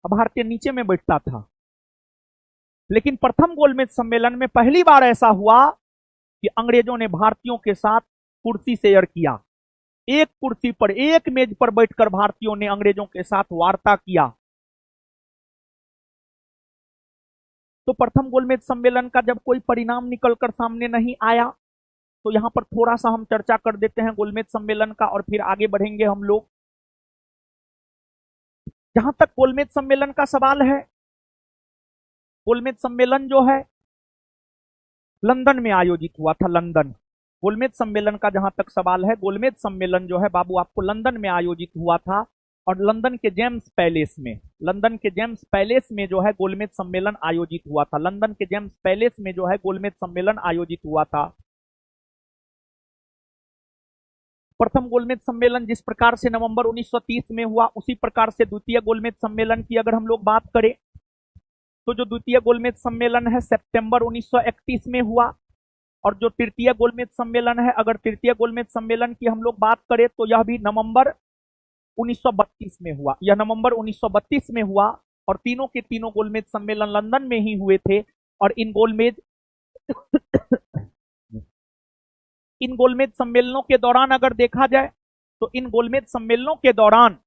S1: अब भारतीय नीचे में बैठता था। लेकिन प्रथम गोलमेज सम्मेलन में पहली बार ऐसा हुआ कि अंग्रेजों ने भारतीयों के साथ कुर्सी शेयर किया, एक कुर्सी पर, एक मेज पर बैठकर भारतीयों ने अंग्रेजों के साथ वार्ता किया। तो प्रथम गोलमेज सम्मेलन का जब कोई परिणाम निकलकर सामने नहीं आया, तो यहां पर थोड़ा सा हम चर्चा कर देते हैं गोलमेज सम्मेलन का और फिर आगे बढ़ेंगे हम लोग। जहां तक गोलमेज सम्मेलन का सवाल है, गोलमेज सम्मेलन जो है लंदन में आयोजित हुआ था, लंदन। गोलमेज सम्मेलन का जहां तक सवाल है, गोलमेज सम्मेलन जो है बाबू आपको लंदन में आयोजित हुआ था, और लंदन के जेम्स पैलेस में, लंदन के जेम्स पैलेस में जो है गोलमेज सम्मेलन आयोजित हुआ था, लंदन के जेम्स पैलेस में जो है गोलमेज सम्मेलन आयोजित हुआ था। प्रथम गोलमेज सम्मेलन जिस प्रकार से नवंबर 1930 में हुआ, उसी प्रकार से द्वितीय गोलमेज सम्मेलन की अगर हम लोग बात करें तो जो द्वितीय गोलमेज सम्मेलन है सितंबर 1931 में हुआ, और जो तृतीय गोलमेज सम्मेलन है, अगर तृतीय गोलमेज सम्मेलन की हम लोग बात करें तो यह भी नवंबर 1932 में हुआ, यह नवंबर 1932 में हुआ। और तीनों के तीनों गोलमेज सम्मेलन लंदन में ही हुए थे। और इन गोलमेज सम्मेलनों के दौरान अगर देखा जाए तो इन गोलमेज सम्मेलनों के दौरान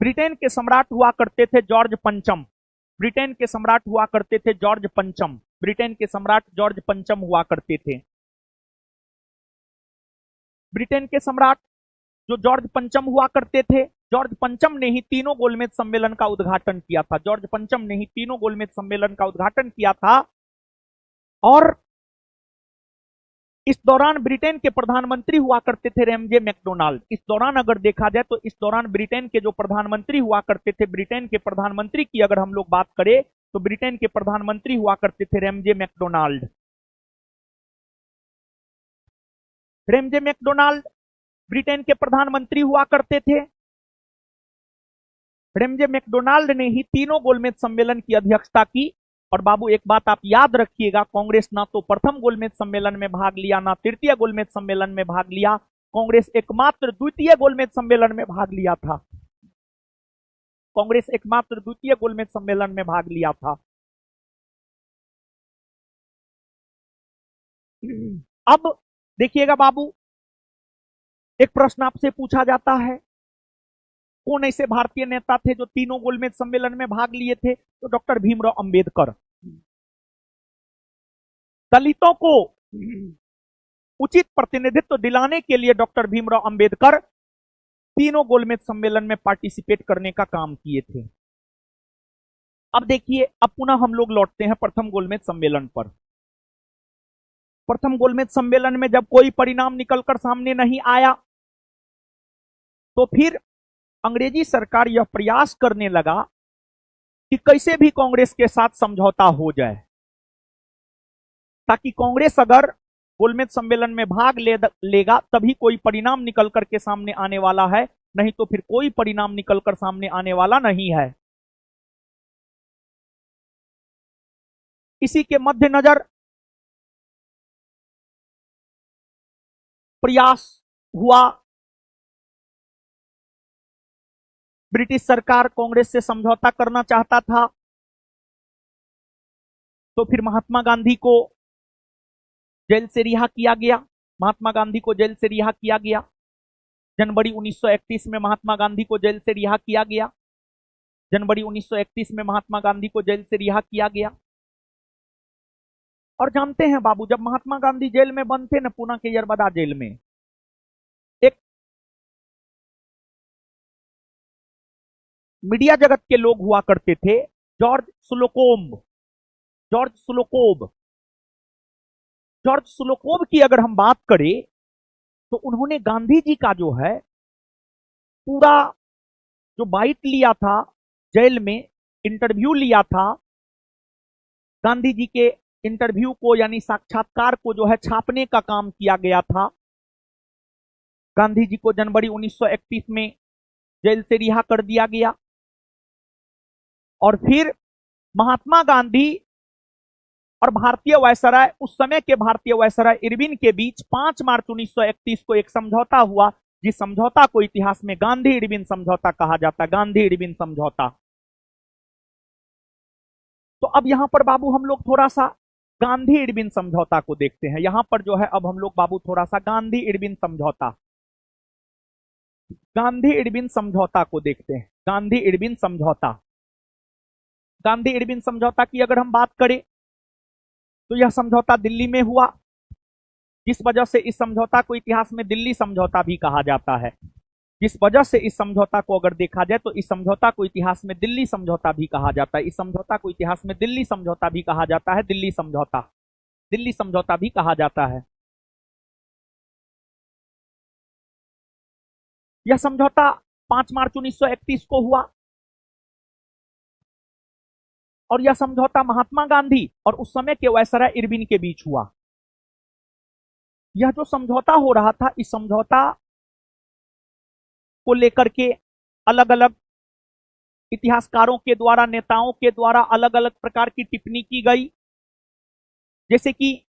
S1: ब्रिटेन के सम्राट हुआ करते थे जॉर्ज पंचम, ब्रिटेन के सम्राट हुआ करते थे जॉर्ज पंचम, ब्रिटेन के सम्राट जॉर्ज पंचम हुआ करते थे। ब्रिटेन के सम्राट जो जॉर्ज पंचम हुआ करते थे, जॉर्ज पंचम ने ही तीनों गोलमेज सम्मेलन का उद्घाटन किया था, जॉर्ज पंचम ने ही तीनों गोलमेज सम्मेलन का उद्घाटन किया था। और इस दौरान ब्रिटेन के प्रधानमंत्री हुआ करते थे रैमजे मैकडोनाल्ड। इस दौरान अगर देखा जाए तो इस दौरान ब्रिटेन के जो प्रधानमंत्री हुआ करते थे, ब्रिटेन के प्रधानमंत्री की अगर हम लोग बात करें तो ब्रिटेन के प्रधानमंत्री हुआ करते थे Ramsay MacDonald. Ramsay MacDonald Britain के प्रधानमंत्री हुआ करते थे। रैमजे मैकडोनाल्ड ने ही तीनों गोलमेज सम्मेलन की अध्यक्षता की और बाबू एक बात आप याद रखिएगा, कांग्रेस ना तो प्रथम गोलमेज सम्मेलन में भाग लिया, ना तृतीय गोलमेज सम्मेलन में भाग लिया। कांग्रेस एकमात्र द्वितीय गोलमेज सम्मेलन में भाग लिया था। कांग्रेस एकमात्र द्वितीय गोलमेज सम्मेलन में भाग लिया था। अब देखिएगा बाबू, एक प्रश्न आपसे पूछा जाता है, कौन ऐसे भारतीय नेता थे जो तीनों गोलमेज सम्मेलन में भाग लिए थे? तो डॉक्टर भीमराव अंबेडकर। दलितों को उचित प्रतिनिधित्व दिलाने के लिए डॉक्टर भीमराव अंबेडकर तीनों गोलमेज सम्मेलन में पार्टिसिपेट करने का काम किए थे। अब देखिए, अब पुनः हम लोग लौटते हैं प्रथम गोलमेज सम्मेलन पर। प्रथम गोलमेज सम्मेलन में जब कोई परिणाम निकलकर सामने नहीं आया, तो फिर अंग्रेजी सरकार यह प्रयास करने लगा कि कैसे भी कांग्रेस के साथ समझौता हो जाए, ताकि कांग्रेस अगर गोलमेज सम्मेलन में भाग लेगा तभी कोई परिणाम निकल करके सामने आने वाला है, नहीं तो फिर कोई परिणाम निकलकर सामने आने वाला नहीं है। इसी के मद्देनजर प्रयास हुआ, ब्रिटिश सरकार कांग्रेस से समझौता करना चाहता था, तो फिर महात्मा गांधी को जेल से रिहा किया गया। महात्मा गांधी को जेल से रिहा किया गया। जनवरी 1931 में महात्मा गांधी को जेल से रिहा किया गया। जनवरी 1931 में महात्मा गांधी को जेल से रिहा किया गया। और जानते हैं बाबू, जब महात्मा गांधी जेल में बंद थे न, पुणे के यरबदा जेल में, एक मीडिया जगत के लोग हुआ करते थे, जॉर्ज स्लोकोम्ब। जॉर्ज स्लोकोब जॉर्ज स्लोकोब की अगर हम बात करें तो उन्होंने गांधी जी का जो है पूरा जो बाइट लिया था, जेल में इंटरव्यू लिया था, गांधी जी के इंटरव्यू को यानी साक्षात्कार को जो है छापने का काम किया गया था। गांधी जी को जनवरी 1931 में जेल से रिहा कर दिया गया। और फिर महात्मा गांधी और भारतीय वायसराय, उस समय के भारतीय वायसराय इरविन के बीच 5 मार्च 1931 को एक समझौता हुआ, जिस समझौता को इतिहास में गांधी इरविन समझौता कहा जाता है। गांधी इरविन समझौता। तो अब यहां पर बाबू हम लोग थोड़ा सा गांधी इरविन समझौता को देखते हैं। यहां पर जो है अब हम लोग बाबू थोड़ा सा गांधी इरविन समझौता को देखते हैं। गांधी इरविन समझौता। गांधी इरविन समझौता की अगर हम बात करें तो यह समझौता दिल्ली में हुआ, जिस वजह से इस समझौता को इतिहास में दिल्ली समझौता भी कहा जाता है। जिस वजह से इस समझौता को अगर देखा जाए तो इस समझौता को इतिहास में दिल्ली समझौता भी कहा जाता है। इस समझौता को इतिहास में दिल्ली समझौता भी कहा जाता है। दिल्ली समझौता भी कहा जाता है। यह समझौता 5 मार्च 1931 को हुआ और यह समझौता महात्मा गांधी और उस समय के वायसराय इरविन के बीच हुआ। यह जो समझौता हो रहा था, इस समझौता को लेकर के अलग अलग इतिहासकारों के द्वारा, नेताओं के द्वारा अलग अलग प्रकार की टिप्पणी की गई। जैसे कि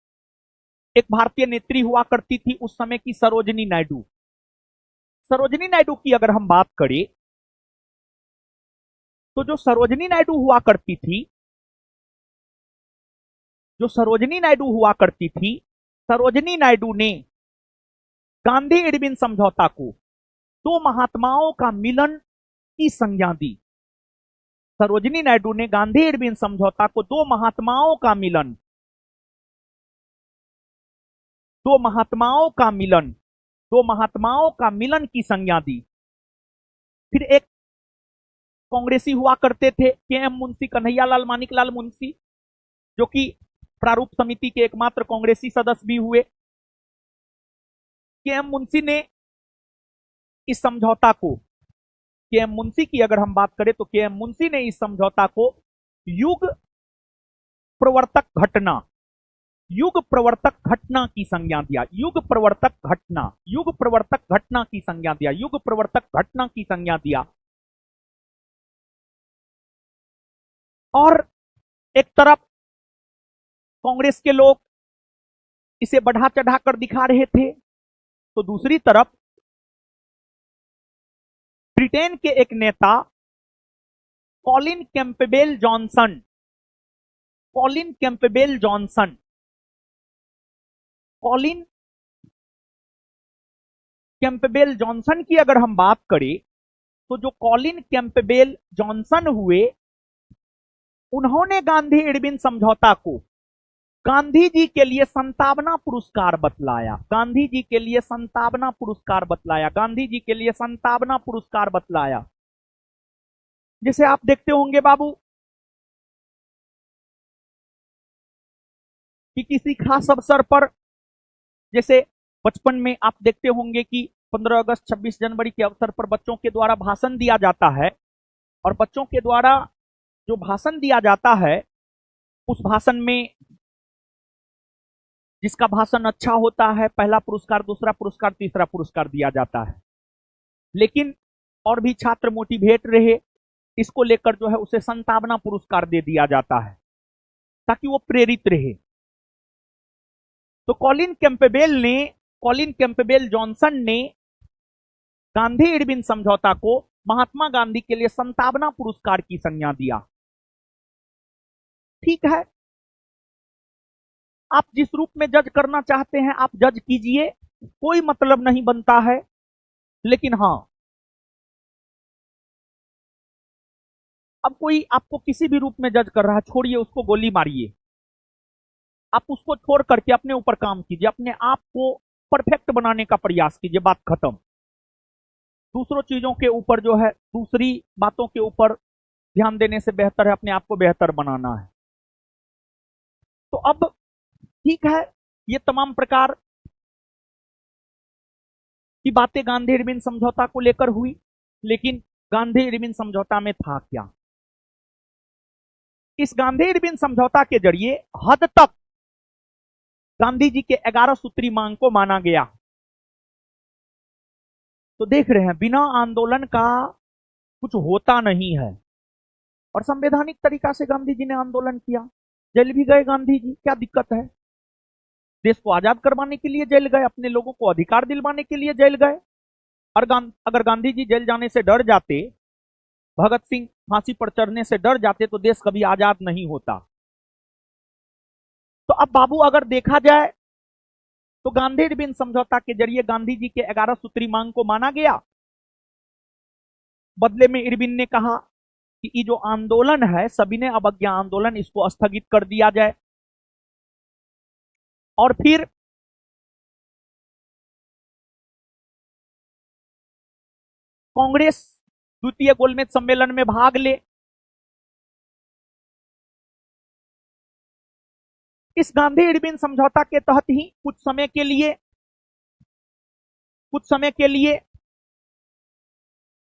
S1: एक भारतीय नेत्री हुआ करती थी उस समय की सरोजिनी नायडू। सरोजिनी नायडू की अगर हम बात करें तो जो सरोजिनी नायडू हुआ करती थी, सरोजिनी नायडू ने गांधी इरविन समझौता को दो महात्माओं का मिलन की संज्ञा दी। सरोजिनी नायडू ने गांधी इरविन समझौता को दो महात्माओं का मिलन की संज्ञा दी। फिर एक कांग्रेसी हुआ करते थे के.एम. मुंशी, कन्हैयालाल मानिकलाल मुंशी, जो कि प्रारूप समिति के एकमात्र कांग्रेसी सदस्य भी हुए। के.एम. मुंशी ने इस समझौता को, के.एम. मुंशी की अगर हम बात करें तो के.एम. मुंशी ने इस समझौता को युग प्रवर्तक घटना की संज्ञा दिया। युग प्रवर्तक घटना की संज्ञा दिया। और एक तरफ कांग्रेस के लोग इसे बढ़ा चढ़ाकर दिखा रहे थे, तो दूसरी तरफ ब्रिटेन के एक नेता Colin Campbell Johnson, Colin Campbell Johnson, Colin Campbell Johnson की अगर हम बात करें, तो जो कॉलिन कैंपबेल जॉनसन हुए, उन्होंने गांधी इरविन समझौता को गांधी जी के लिए संतावना पुरस्कार बतलाया, गांधी जी के लिए संतावना पुरस्कार बतलाया, गांधी जी के लिए संतावना पुरस्कार बतलाया। जैसे आप देखते होंगे बाबू कि किसी खास अवसर पर, जैसे बचपन में आप देखते होंगे कि 15 अगस्त 26 जनवरी के अवसर पर बच्चों के द्वारा भाषण दिया जाता है, और बच्चों के द्वारा जो भाषण दिया जाता है, उस भाषण में जिसका भाषण अच्छा होता है, पहला पुरस्कार, दूसरा पुरस्कार, तीसरा पुरस्कार दिया जाता है। लेकिन और भी छात्र मोटिवेट रहे, इसको लेकर जो है उसे संतावना पुरस्कार दे दिया जाता है, ताकि वो प्रेरित रहे। तो कॉलिन कैंपबेल जॉनसन ने गांधी इरविन समझौता को महात्मा गांधी के लिए संतावना पुरस्कार की संज्ञा दिया। ठीक है, आप जिस रूप में जज करना चाहते हैं आप जज कीजिए, कोई मतलब नहीं बनता है। लेकिन हां, अब कोई आपको किसी भी रूप में जज कर रहा है, छोड़िए उसको, गोली मारिए। आप उसको छोड़ करके अपने ऊपर काम कीजिए, अपने आप को परफेक्ट बनाने का प्रयास कीजिए, बात खत्म। दूसरों चीजों के ऊपर जो है, दूसरी बातों के ऊपर ध्यान देने से बेहतर है अपने आप को बेहतर बनाना है। तो अब ठीक है, ये तमाम प्रकार की बातें गांधी इरविन समझौता को लेकर हुई, लेकिन गांधी इरविन समझौता में था क्या? इस गांधी इरविन समझौता के जरिए हद तक गांधी जी के 11 सूत्री मांग को माना गया। तो देख रहे हैं, बिना आंदोलन का कुछ होता नहीं है, और संवैधानिक तरीका से गांधी जी ने आंदोलन किया। जेल भी गए गांधी जी, क्या दिक्कत है? देश को आजाद करवाने के लिए जेल गए, अपने लोगों को अधिकार दिलवाने के लिए जेल गए। और अगर गांधी जी जेल जाने से डर जाते, भगत सिंह फांसी पर चढ़ने से डर जाते, तो देश कभी आजाद नहीं होता। तो अब बाबू अगर देखा जाए तो गांधी इरविन समझौता के जरिए गांधी जी के 11 सूत्री मांग को माना गया। बदले में इरविन ने कहा कि ये जो आंदोलन है, सविनय अवज्ञा आंदोलन, इसको स्थगित कर दिया जाए। और फिर कांग्रेस द्वितीय गोलमेज सम्मेलन में भाग ले। इस गांधी इरविन समझौता के तहत ही कुछ समय के लिए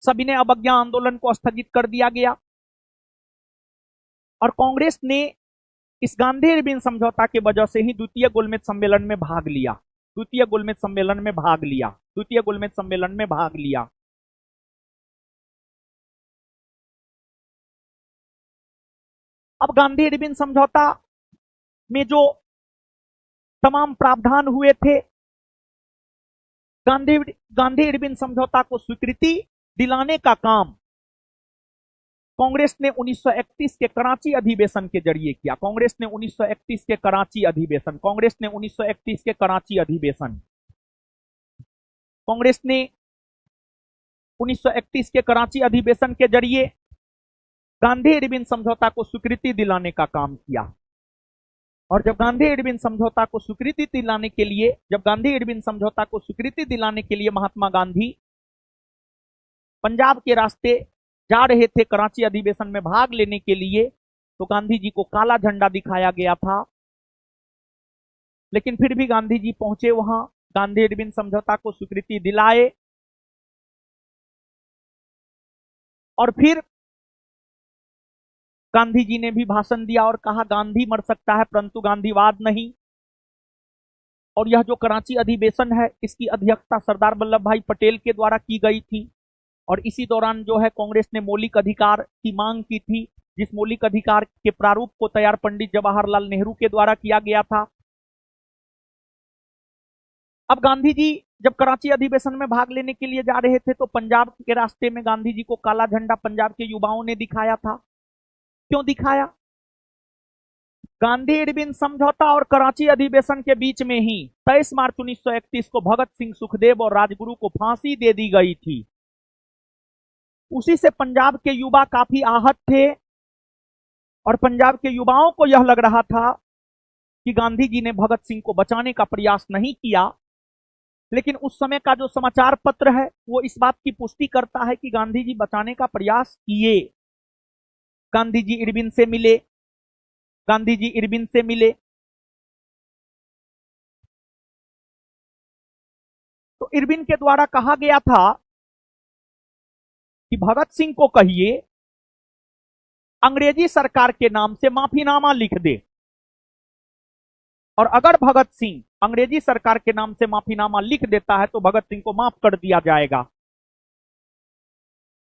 S1: सविनय अवज्ञा आंदोलन को स्थगित कर दिया गया, और कांग्रेस ने इस गांधी इरविन समझौता के वजह से ही द्वितीय गोलमेज सम्मेलन में भाग लिया, द्वितीय गोलमेज सम्मेलन में भाग लिया, द्वितीय गोलमेज सम्मेलन में भाग लिया। अब गांधी इरविन समझौता में जो तमाम प्रावधान हुए थे, गांधी इरविन समझौता को स्वीकृति दिलाने का काम कांग्रेस ने 1931 के कराची अधिवेशन के जरिए किया। कांग्रेस ने 1931 के कराची अधिवेशन कांग्रेस ने 1931 के कराची अधिवेशन कांग्रेस ने 1931 के कराची अधिवेशन के जरिए गांधी इरविन समझौता को स्वीकृति दिलाने का काम किया। और जब गांधी इरविन समझौता को स्वीकृति दिलाने के लिए महात्मा गांधी पंजाब के रास्ते जा रहे थे कराची अधिवेशन में भाग लेने के लिए, तो गांधी जी को काला झंडा दिखाया गया था। लेकिन फिर भी गांधी जी पहुंचे वहां, गांधी इरविन समझौता को स्वीकृति दिलाए, और फिर गांधी जी ने भी भाषण दिया और कहा गांधी मर सकता है परंतु गांधीवाद नहीं। और यह जो कराची अधिवेशन है, इसकी अध्यक्षता सरदार वल्लभ भाई पटेल के द्वारा की गई थी। और इसी दौरान जो है कांग्रेस ने मौलिक अधिकार की मांग की थी, जिस मौलिक अधिकार के प्रारूप को तैयार पंडित जवाहरलाल नेहरू के द्वारा किया गया था। अब गांधी जी जब कराची अधिवेशन में भाग लेने के लिए जा रहे थे तो पंजाब के रास्ते में गांधी जी को काला झंडा पंजाब के युवाओं ने दिखाया था। क्यों दिखाया? गांधी इरविन समझौता और कराची अधिवेशन के बीच में ही 23 मार्च 1931 को भगत सिंह, सुखदेव और राजगुरु को फांसी दे दी गई थी। उसी से पंजाब के युवा काफी आहत थे और पंजाब के युवाओं को यह लग रहा था कि गांधी जी ने भगत सिंह को बचाने का प्रयास नहीं किया। लेकिन उस समय का जो समाचार पत्र है वो इस बात की पुष्टि करता है कि गांधी जी बचाने का प्रयास किए। गांधी जी इरविन से मिले, गांधी जी इरविन से मिले। तो इरविन के द्वारा कहा गया था कि भगत सिंह को कहिए अंग्रेजी सरकार के नाम से माफीनामा लिख दे, और अगर भगत सिंह अंग्रेजी सरकार के नाम से माफीनामा लिख देता है तो भगत सिंह को माफ कर दिया जाएगा।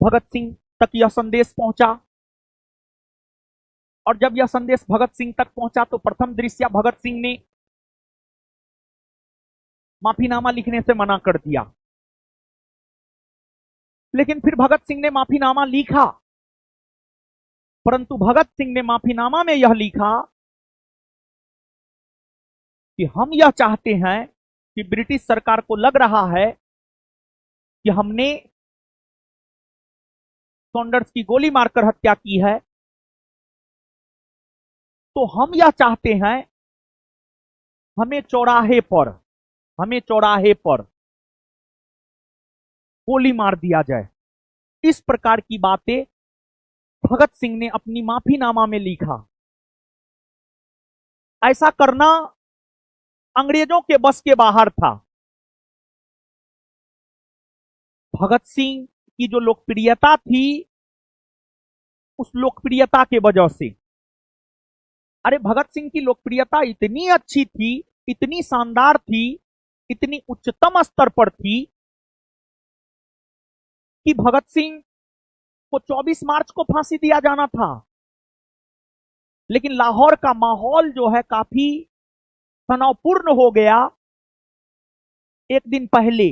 S1: भगत सिंह तक यह संदेश पहुंचा, और जब यह संदेश भगत सिंह तक पहुंचा तो प्रथम दृश्य भगत सिंह ने माफीनामा लिखने से मना कर दिया। लेकिन फिर भगत सिंह ने माफीनामा लिखा, परंतु भगत सिंह ने माफीनामा में यह लिखा कि हम यह चाहते हैं कि ब्रिटिश सरकार को लग रहा है कि हमने सॉन्डर्स की गोली मारकर हत्या की है, तो हम यह चाहते हैं हमें चौराहे पर गोली मार दिया जाए। इस प्रकार की बातें भगत सिंह ने अपनी माफीनामा में लिखा। ऐसा करना अंग्रेजों के बस के बाहर था। भगत सिंह की जो लोकप्रियता थी, उस लोकप्रियता के वजह से, अरे भगत सिंह की लोकप्रियता इतनी अच्छी थी, इतनी शानदार थी, इतनी उच्चतम स्तर पर थी कि भगत सिंह को 24 मार्च को फांसी दिया जाना था। लेकिन लाहौर का माहौल जो है काफी तनावपूर्ण हो गया। एक दिन पहले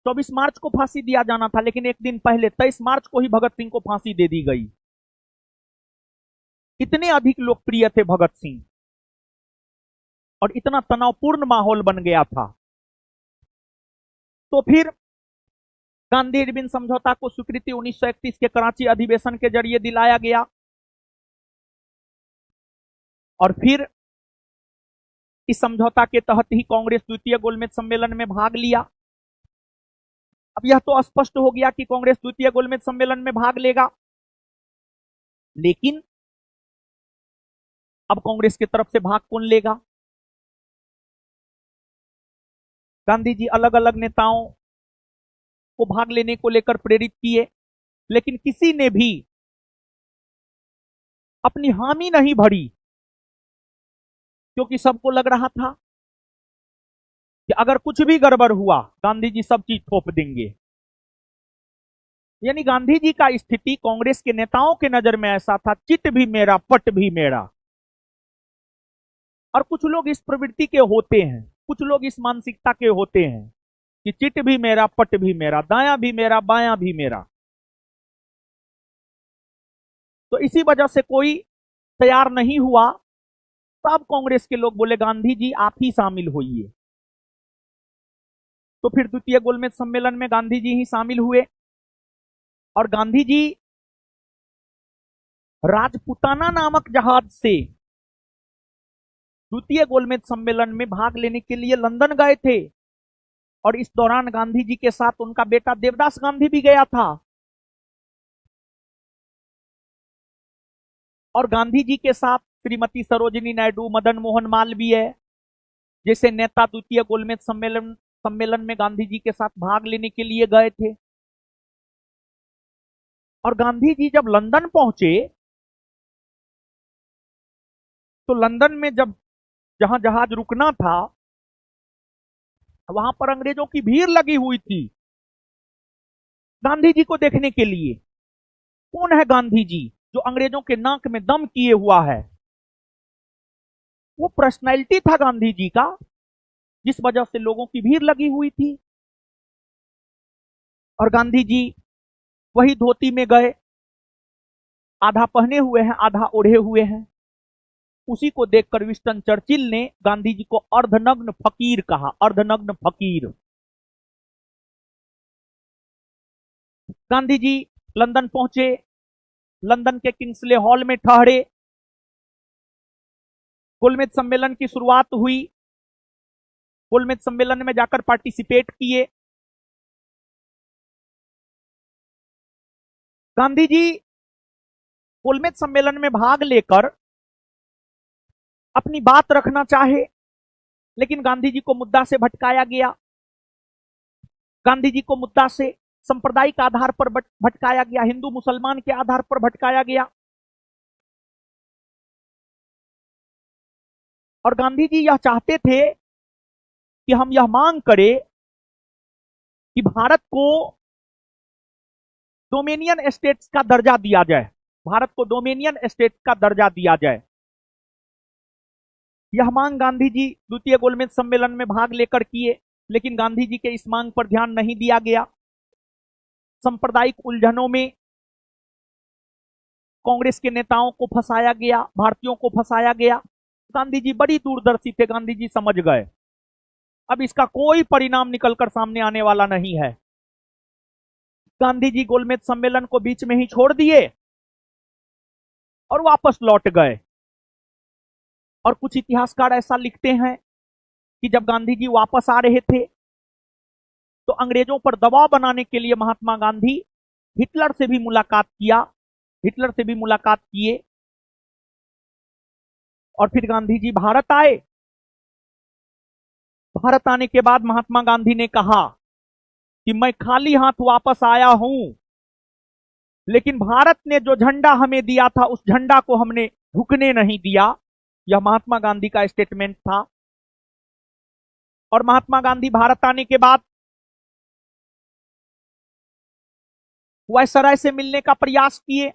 S1: 24 मार्च को फांसी दिया जाना था, लेकिन एक दिन पहले 23 मार्च को ही भगत सिंह को फांसी दे दी गई। इतने अधिक लोकप्रिय थे भगत सिंह और इतना तनावपूर्ण माहौल बन गया था। तो फिर गांधी इरविन समझौता को स्वीकृति 1931 के कराची अधिवेशन के जरिए दिलाया गया, और फिर इस समझौता के तहत ही कांग्रेस द्वितीय गोलमेज सम्मेलन में भाग लिया। अब यह तो स्पष्ट हो गया कि कांग्रेस द्वितीय गोलमेज सम्मेलन में भाग लेगा, लेकिन अब कांग्रेस की तरफ से भाग कौन लेगा? गांधी जी अलग अलग नेताओं को भाग लेने को लेकर प्रेरित किए, लेकिन किसी ने भी अपनी हामी नहीं भरी, क्योंकि सबको लग रहा था कि अगर कुछ भी गड़बड़ हुआ गांधी जी सब चीज थोप देंगे। यानी गांधी जी का स्थिति कांग्रेस के नेताओं के नजर में ऐसा था, चित भी मेरा पट भी मेरा। और कुछ लोग इस प्रवृत्ति के होते हैं, कुछ लोग इस मानसिकता के होते हैं कि चिट भी मेरा पट भी मेरा, दायां भी मेरा बायां भी मेरा। तो इसी वजह से कोई तैयार नहीं हुआ। तब कांग्रेस के लोग बोले गांधी जी आप ही शामिल होइए। तो फिर द्वितीय गोलमेज सम्मेलन में गांधी जी ही शामिल हुए, और गांधी जी राजपुताना नामक जहाज से द्वितीय गोलमेज सम्मेलन में भाग लेने के लिए लंदन गए थे, और इस दौरान गांधी जी के साथ उनका बेटा देवदास गांधी भी गया था। और गांधी जी के साथ श्रीमती सरोजिनी नायडू, मदन मोहन मालवीय जैसे नेता द्वितीय गोलमेज सम्मेलन में गांधी जी के साथ भाग लेने के लिए गए थे। और गांधी जी जब लंदन पहुंचे तो लंदन में जहां जहाज रुकना था वहां पर अंग्रेजों की भीड़ लगी हुई थी गांधी जी को देखने के लिए। कौन है गांधी जी? जो अंग्रेजों के नाक में दम किए हुआ है, वो पर्सनैलिटी था गांधी जी का, जिस वजह से लोगों की भीड़ लगी हुई थी। और गांधी जी वही धोती में गए, आधा पहने हुए हैं आधा ओढ़े हुए हैं। उसी को देखकर विंस्टन चर्चिल ने गांधी जी को अर्धनग्न फकीर कहा, अर्धनग्न फकीर। गांधी जी लंदन पहुंचे, लंदन के किंग्सले हॉल में ठहरे, गोलमेज सम्मेलन की शुरुआत हुई, गोलमेज सम्मेलन में जाकर पार्टिसिपेट किए। गांधी जी गोलमेज सम्मेलन में भाग लेकर अपनी बात रखना चाहे, लेकिन गांधी जी को मुद्दा से भटकाया गया। गांधी जी को मुद्दा से सांप्रदायिक आधार पर भटकाया गया, हिंदू मुसलमान के आधार पर भटकाया गया। और गांधी जी यह चाहते थे कि हम यह मांग करें कि भारत को डोमिनियन स्टेट्स का दर्जा दिया जाए, भारत को डोमिनियन स्टेट का दर्जा दिया जाए। यह मांग गांधी जी द्वितीय गोलमेज सम्मेलन में भाग लेकर किए, लेकिन गांधी जी के इस मांग पर ध्यान नहीं दिया गया। सांप्रदायिक उलझनों में कांग्रेस के नेताओं को फंसाया गया, भारतीयों को फंसाया गया। गांधी जी बड़ी दूरदर्शी थे, गांधी जी समझ गए अब इसका कोई परिणाम निकलकर सामने आने वाला नहीं है। गांधी जी गोलमेज सम्मेलन को बीच में ही छोड़ दिए और वापस लौट गए। और कुछ इतिहासकार ऐसा लिखते हैं कि जब गांधी जी वापस आ रहे थे तो अंग्रेजों पर दबाव बनाने के लिए महात्मा गांधी हिटलर से भी मुलाकात किया, हिटलर से भी मुलाकात किए। और फिर गांधी जी भारत आए। भारत आने के बाद महात्मा गांधी ने कहा कि मैं खाली हाथ वापस आया हूं, लेकिन भारत ने जो झंडा हमें दिया था उस झंडा को हमने झुकने नहीं दिया। यह महात्मा गांधी का स्टेटमेंट था। और महात्मा गांधी भारत आने के बाद वायसराय से मिलने का प्रयास किए।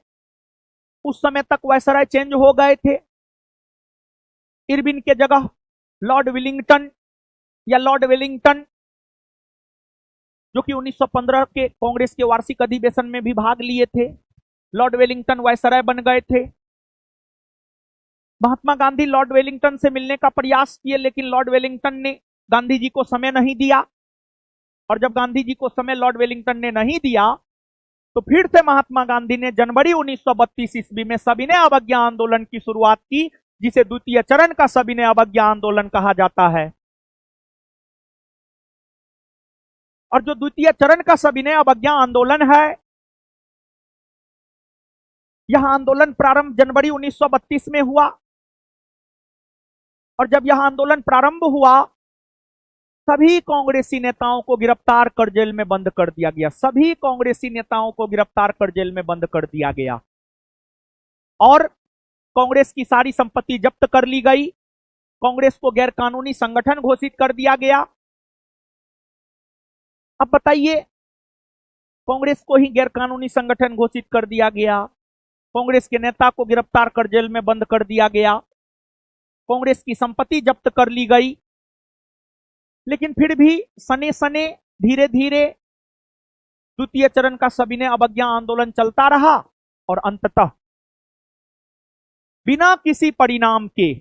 S1: उस समय तक वायसराय चेंज हो गए थे। इरविन के जगह लॉर्ड विलिंगटन या लॉर्ड वेलिंगटन, जो कि 1915 के कांग्रेस के वार्षिक अधिवेशन में भी भाग लिए थे, लॉर्ड वेलिंगटन वायसराय बन गए थे। महात्मा गांधी लॉर्ड वेलिंगटन से मिलने का प्रयास किए, लेकिन लॉर्ड वेलिंगटन ने गांधी जी को समय नहीं दिया। और जब गांधी जी को समय लॉर्ड वेलिंगटन ने नहीं दिया तो फिर से महात्मा गांधी ने जनवरी 1932 ईस्वी में सविनय अवज्ञा आंदोलन की शुरुआत की, जिसे द्वितीय चरण का सविनय अवज्ञा आंदोलन कहा जाता है। और जो द्वितीय चरण का सविनय अवज्ञा आंदोलन है, यह आंदोलन प्रारंभ जनवरी 1932 में हुआ। और जब यह आंदोलन प्रारंभ हुआ सभी कांग्रेसी नेताओं को गिरफ्तार कर जेल में बंद कर दिया गया, सभी कांग्रेसी नेताओं को गिरफ्तार कर जेल में बंद कर दिया गया। और कांग्रेस की सारी संपत्ति जब्त कर ली गई, कांग्रेस को गैर कानूनी संगठन घोषित कर दिया गया। अब बताइए, कांग्रेस को ही गैर कानूनी संगठन घोषित कर दिया गया, कांग्रेस के नेता को गिरफ्तार कर जेल में बंद कर दिया गया, कांग्रेस की संपत्ति जब्त कर ली गई, लेकिन फिर भी सने सने धीरे धीरे द्वितीय चरण का सविनय अवज्ञा आंदोलन चलता रहा। और अंततः बिना किसी परिणाम के,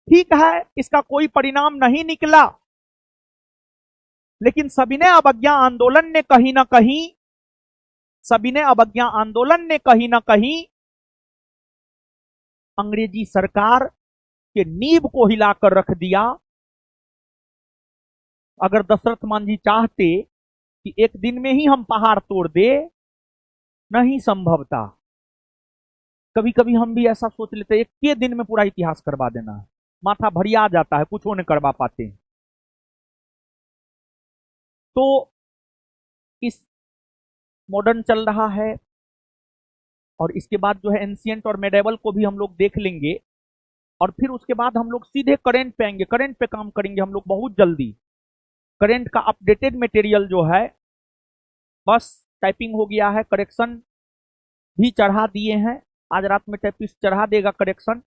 S1: ठीक है इसका कोई परिणाम नहीं निकला, लेकिन सविनय अवज्ञा आंदोलन ने कहीं ना कहीं, सविनय अवज्ञा आंदोलन ने कहीं ना कहीं अंग्रेजी सरकार के नींव को हिलाकर रख दिया। अगर दशरथ मांझी चाहते कि एक दिन में ही हम पहाड़ तोड़ दे, नहीं संभव था। कभी कभी हम भी ऐसा सोच लेते एक के दिन में पूरा इतिहास करवा देना है, माथा भरिया जाता है, कुछ नहीं करवा पाते। तो इस मॉडर्न चल रहा है और इसके बाद जो है एंशिएंट और मेडिवल को भी हम लोग देख लेंगे। और फिर उसके बाद हम लोग सीधे करंट पे आएंगे, करंट पे काम करेंगे हम लोग बहुत जल्दी। करंट का अपडेटेड मटेरियल जो है, बस टाइपिंग हो गया है, करेक्शन भी चढ़ा दिए हैं। आज रात में टाइपिस्ट चढ़ा देगा करेक्शन,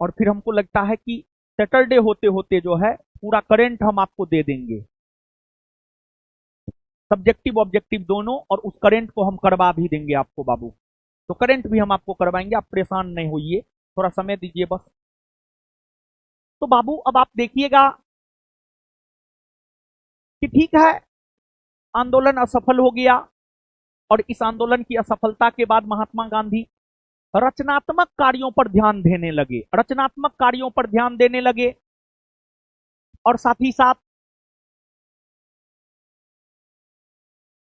S1: और फिर हमको लगता है कि सैटरडे होते होते जो है पूरा करंट हम आपको दे देंगे, सब्जेक्टिव ऑब्जेक्टिव दोनों, और उस करंट को हम करवा भी देंगे आपको बाबू। तो करंट भी हम आपको करवाएंगे, आप परेशान नहीं होइए, थोड़ा समय दीजिए बस। तो बाबू अब आप देखिएगा कि ठीक है, आंदोलन असफल हो गया, और इस आंदोलन की असफलता के बाद महात्मा गांधी रचनात्मक कार्यों पर ध्यान देने लगे, रचनात्मक कार्यों पर ध्यान देने लगे, और साथ ही साथ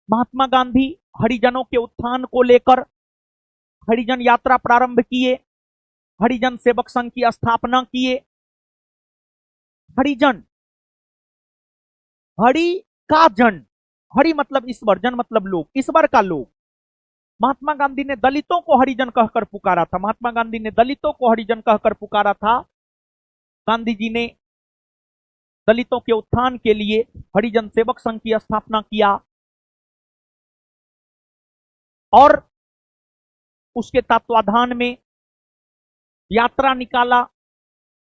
S1: महात्मा गांधी हरिजनों के उत्थान को लेकर हरिजन यात्रा प्रारंभ किए, हरिजन सेवक संघ की स्थापना किए। हरिजन, हरि का जन, हरि मतलब ईश्वर, जन मतलब लोग, ईश्वर का लोग। महात्मा गांधी ने दलितों को हरिजन कहकर पुकारा था, महात्मा गांधी ने दलितों को हरिजन कहकर पुकारा था। गांधी जी ने दलितों के उत्थान के लिए हरिजन सेवक संघ की स्थापना किया, और उसके तत्वाधान में यात्रा निकाला।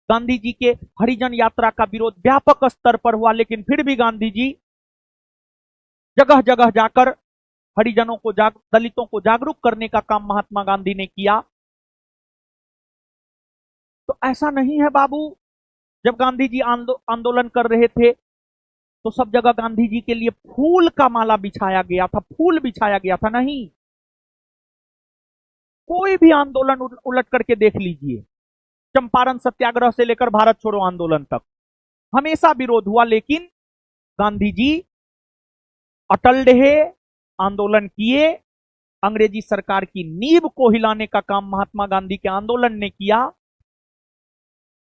S1: गांधी जी के हरिजन यात्रा का विरोध व्यापक स्तर पर हुआ, लेकिन फिर भी गांधी जी जगह जगह जाकर हरिजनों को दलितों को जागरूक करने का काम महात्मा गांधी ने किया। तो ऐसा नहीं है बाबू, जब गांधी जी आंदोलन कर रहे थे तो सब जगह गांधी जी के लिए फूल का माला बिछाया गया था, फूल बिछाया गया था, नहीं। कोई भी आंदोलन उलट करके देख लीजिए, चंपारण सत्याग्रह से लेकर भारत छोड़ो आंदोलन तक हमेशा विरोध हुआ, लेकिन गांधी जी अटल रहे, आंदोलन किए। अंग्रेजी सरकार की नींव को हिलाने का काम महात्मा गांधी के आंदोलन ने किया,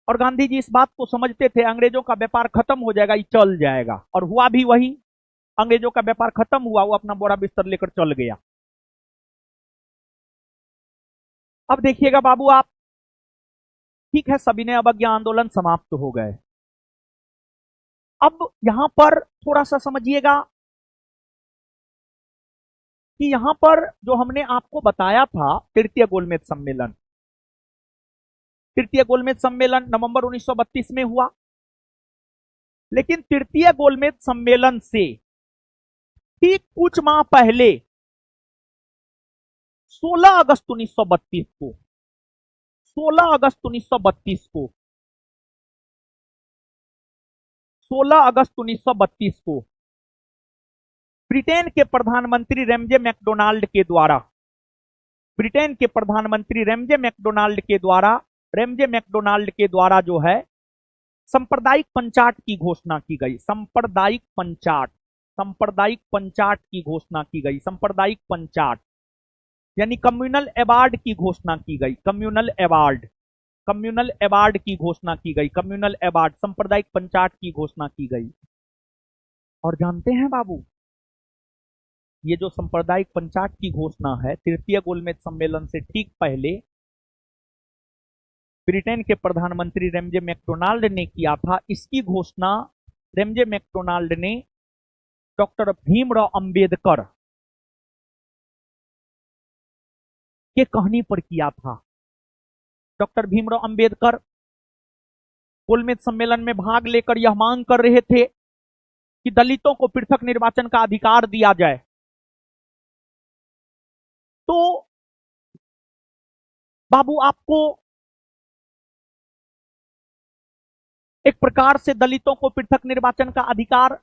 S1: और गांधी जी इस बात को समझते थे अंग्रेजों का व्यापार खत्म हो जाएगा, ये चल जाएगा, और हुआ भी वही। अंग्रेजों का व्यापार खत्म हुआ, वो अपना बोरा बिस्तर लेकर चल गया। अब देखिएगा बाबू आप, ठीक है, सविनय अवज्ञा आंदोलन समाप्त हो गए। अब यहां पर थोड़ा सा समझिएगा कि यहां पर जो हमने आपको बताया था तृतीय गोलमेज सम्मेलन, तृतीय गोलमेज सम्मेलन नवंबर 1932 में हुआ, लेकिन तृतीय गोलमेज सम्मेलन से ठीक कुछ माह पहले 16 अगस्त 1932 को 16 अगस्त 1932 को 16 अगस्त 1932 को ब्रिटेन के प्रधानमंत्री रेमजे मैकडोनाल्ड के द्वारा, ब्रिटेन के प्रधानमंत्री रेमजे मैकडोनाल्ड के द्वारा जो है सांप्रदायिक पंचाट की घोषणा की गई। सांप्रदायिक पंचाट की घोषणा की गई। सांप्रदायिक पंचाट यानी कम्युनल अवार्ड की घोषणा की गई। कम्युनल अवार्ड की घोषणा की गई। कम्युनल अवार्ड, सांप्रदायिक पंचाट की घोषणा की गई। और जानते हैं बाबू, ये जो सांप्रदायिक पंचाट की घोषणा है तृतीय गोलमेज सम्मेलन से ठीक पहले ब्रिटेन के प्रधानमंत्री रेमजे मैकडोनाल्ड ने किया था। इसकी घोषणा रेमजे मैकडोनाल्ड ने डॉक्टर भीमराव अंबेडकर के कहने पर किया था। डॉक्टर भीमराव अंबेडकर गोलमेज सम्मेलन में भाग लेकर यह मांग कर रहे थे कि दलितों को पृथक निर्वाचन का अधिकार दिया जाए। तो बाबू आपको एक प्रकार से दलितों को पृथक निर्वाचन का अधिकार,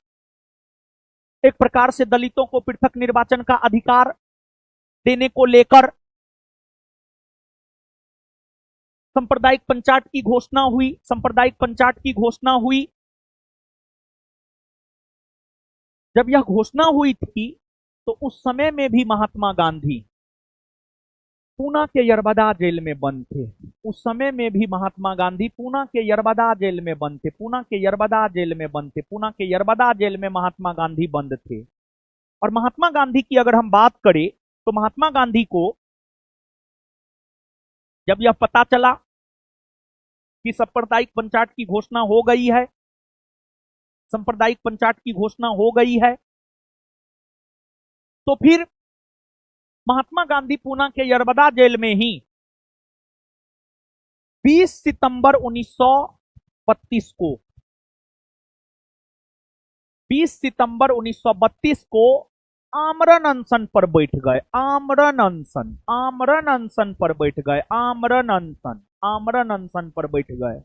S1: एक प्रकार से दलितों को पृथक निर्वाचन का अधिकार देने को लेकर सांप्रदायिक पंचाट की घोषणा हुई। सांप्रदायिक पंचाट की घोषणा हुई। जब यह घोषणा हुई थी तो उस समय में भी महात्मा गांधी पूना के यरबदा जेल में बंद थे। उस समय में भी महात्मा गांधी पूना के यरबदा जेल में बंद थे। पूना के यरबदा जेल में बंद थे। पूना के यरबदा जेल में महात्मा गांधी बंद थे। और महात्मा गांधी की अगर हम बात करें तो महात्मा गांधी को जब यह पता चला कि सांप्रदायिक पंचाट की घोषणा हो गई है, सांप्रदायिक पंचाट की घोषणा हो गई है, तो फिर महात्मा गांधी पूना के यरबदा जेल में ही 20 सितंबर 1932 को 20 सितंबर 1932 को आमरण अनशन पर बैठ गए। आमरण अनशन पर बैठ गए। आमरण अनशन पर बैठ गए।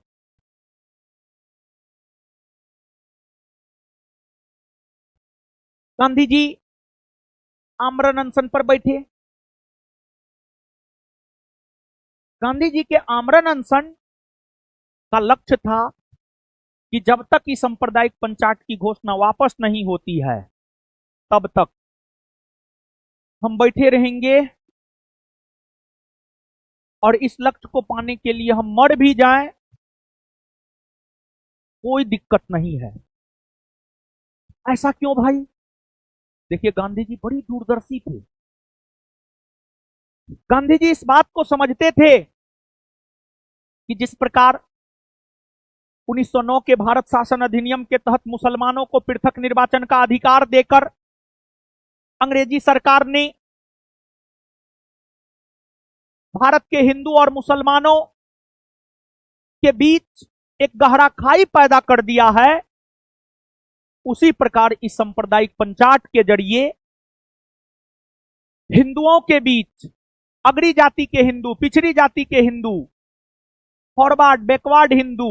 S1: गांधी जी आमरण अनशन पर बैठे। गांधी जी के आमरण अनशन का लक्ष्य था कि जब तक इस सांप्रदायिक पंचायत की घोषणा वापस नहीं होती है तब तक हम बैठे रहेंगे, और इस लक्ष्य को पाने के लिए हम मर भी जाएं, कोई दिक्कत नहीं है। ऐसा क्यों भाई? देखिए, गांधी जी बड़ी दूरदर्शी थे। गांधी जी इस बात को समझते थे कि जिस प्रकार 1909 के भारत शासन अधिनियम के तहत मुसलमानों को पृथक निर्वाचन का अधिकार देकर अंग्रेजी सरकार ने भारत के हिंदू और मुसलमानों के बीच एक गहरा खाई पैदा कर दिया है, उसी प्रकार इस सांप्रदायिक पंचायत के जरिए हिंदुओं के बीच अगड़ी जाति के हिंदू, पिछड़ी जाति के हिंदू, फॉरवर्ड बैकवर्ड हिंदू,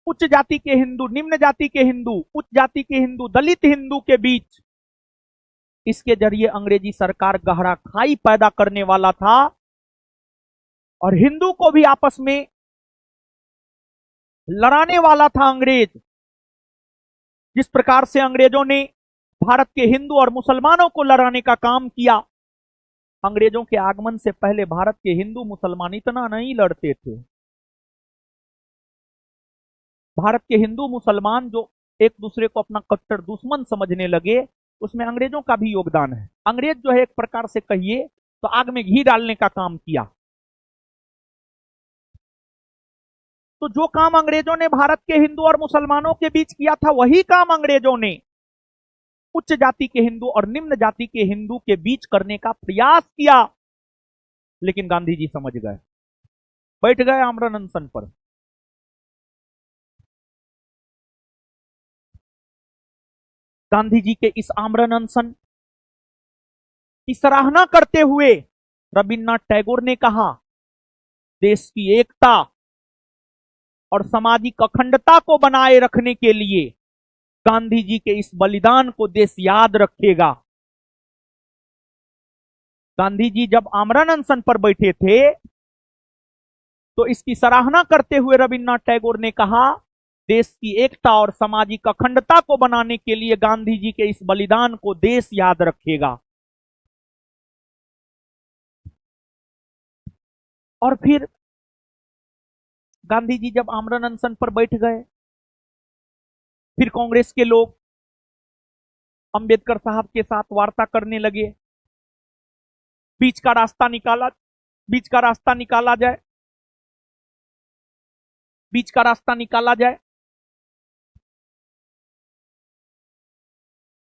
S1: उच्च जाति के हिंदू, निम्न जाति के हिंदू, उच्च जाति के हिंदू, दलित हिंदू के बीच इसके जरिए अंग्रेजी सरकार गहरा खाई पैदा करने वाला था, और हिंदू को भी आपस में लड़ाने वाला था अंग्रेज। जिस प्रकार से अंग्रेजों ने भारत के हिंदू और मुसलमानों को लड़ाने का काम किया, अंग्रेजों के आगमन से पहले भारत के हिंदू मुसलमान इतना नहीं लड़ते थे। भारत के हिंदू मुसलमान जो एक दूसरे को अपना कट्टर दुश्मन समझने लगे, उसमें अंग्रेजों का भी योगदान है। अंग्रेज जो है एक प्रकार से कहिए तो आग में घी डालने का काम किया। तो जो काम अंग्रेजों ने भारत के हिंदू और मुसलमानों के बीच किया था, वही काम अंग्रेजों ने उच्च जाति के हिंदू और निम्न जाति के हिंदू के बीच करने का प्रयास किया। लेकिन गांधी जी समझ गए, बैठ गए आमरण अनशन पर। गांधी जी के इस आमरण अनशन की सराहना करते हुए रविन्द्रनाथ टैगोर ने कहा, देश की एकता और सामाजिक अखंडता को बनाए रखने के लिए गांधी जी के इस बलिदान को देश याद रखेगा। गांधी जी जब आमरण अनशन पर बैठे थे तो इसकी सराहना करते हुए रविन्द्रनाथ टैगोर ने कहा, देश की एकता और सामाजिक अखंडता को बनाने के लिए गांधी जी के इस बलिदान को देश याद रखेगा। और फिर गांधी जी जब आमरण अनशन पर बैठ गए, फिर कांग्रेस के लोग अंबेडकर साहब के साथ वार्ता करने लगे। बीच का रास्ता निकाला जाए, बीच का रास्ता निकाला जाए।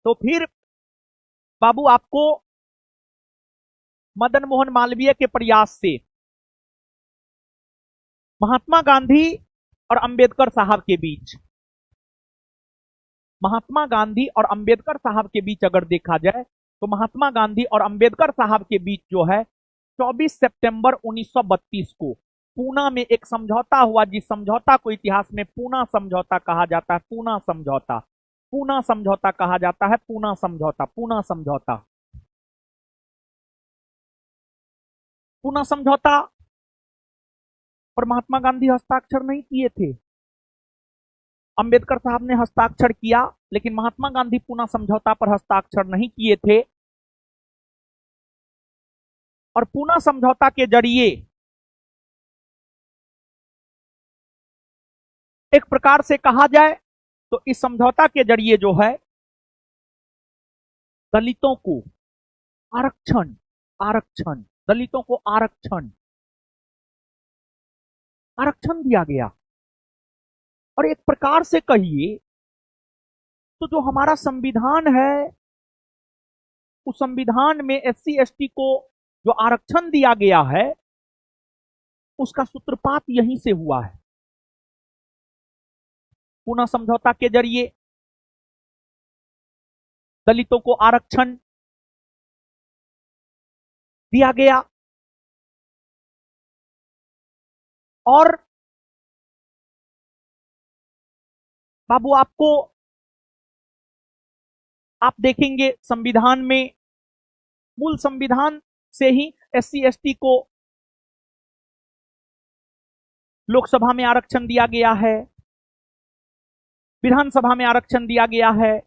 S1: तो फिर बाबू आपको मदन मोहन मालवीय के प्रयास से महात्मा गांधी और अंबेडकर साहब के बीच, महात्मा गांधी और अंबेडकर साहब के बीच अगर देखा जाए तो महात्मा गांधी और अंबेडकर साहब के बीच जो है 24 सितंबर 1932 को पूना में एक समझौता हुआ, जिस समझौता को इतिहास में पूना समझौता कहा जाता है। पूना समझौता कहा जाता है। पूना समझौता पर महात्मा गांधी हस्ताक्षर नहीं किए थे। अंबेडकर साहब ने हस्ताक्षर किया, लेकिन महात्मा गांधी पूना समझौता पर हस्ताक्षर नहीं किए थे। और पूना समझौता के जरिए एक प्रकार से कहा जाए तो इस समझौता के जरिए जो है दलितों को आरक्षण दिया गया। और एक प्रकार से कहिए तो जो हमारा संविधान है उस संविधान में एससी एसटी को जो आरक्षण दिया गया है उसका सूत्रपात यहीं से हुआ है। पूना समझौता के जरिए दलितों को आरक्षण दिया गया और बाबू आपको आप देखेंगे संविधान में, मूल संविधान से ही एससी एसटी को लोकसभा में आरक्षण दिया गया है, विधानसभा में आरक्षण दिया गया है।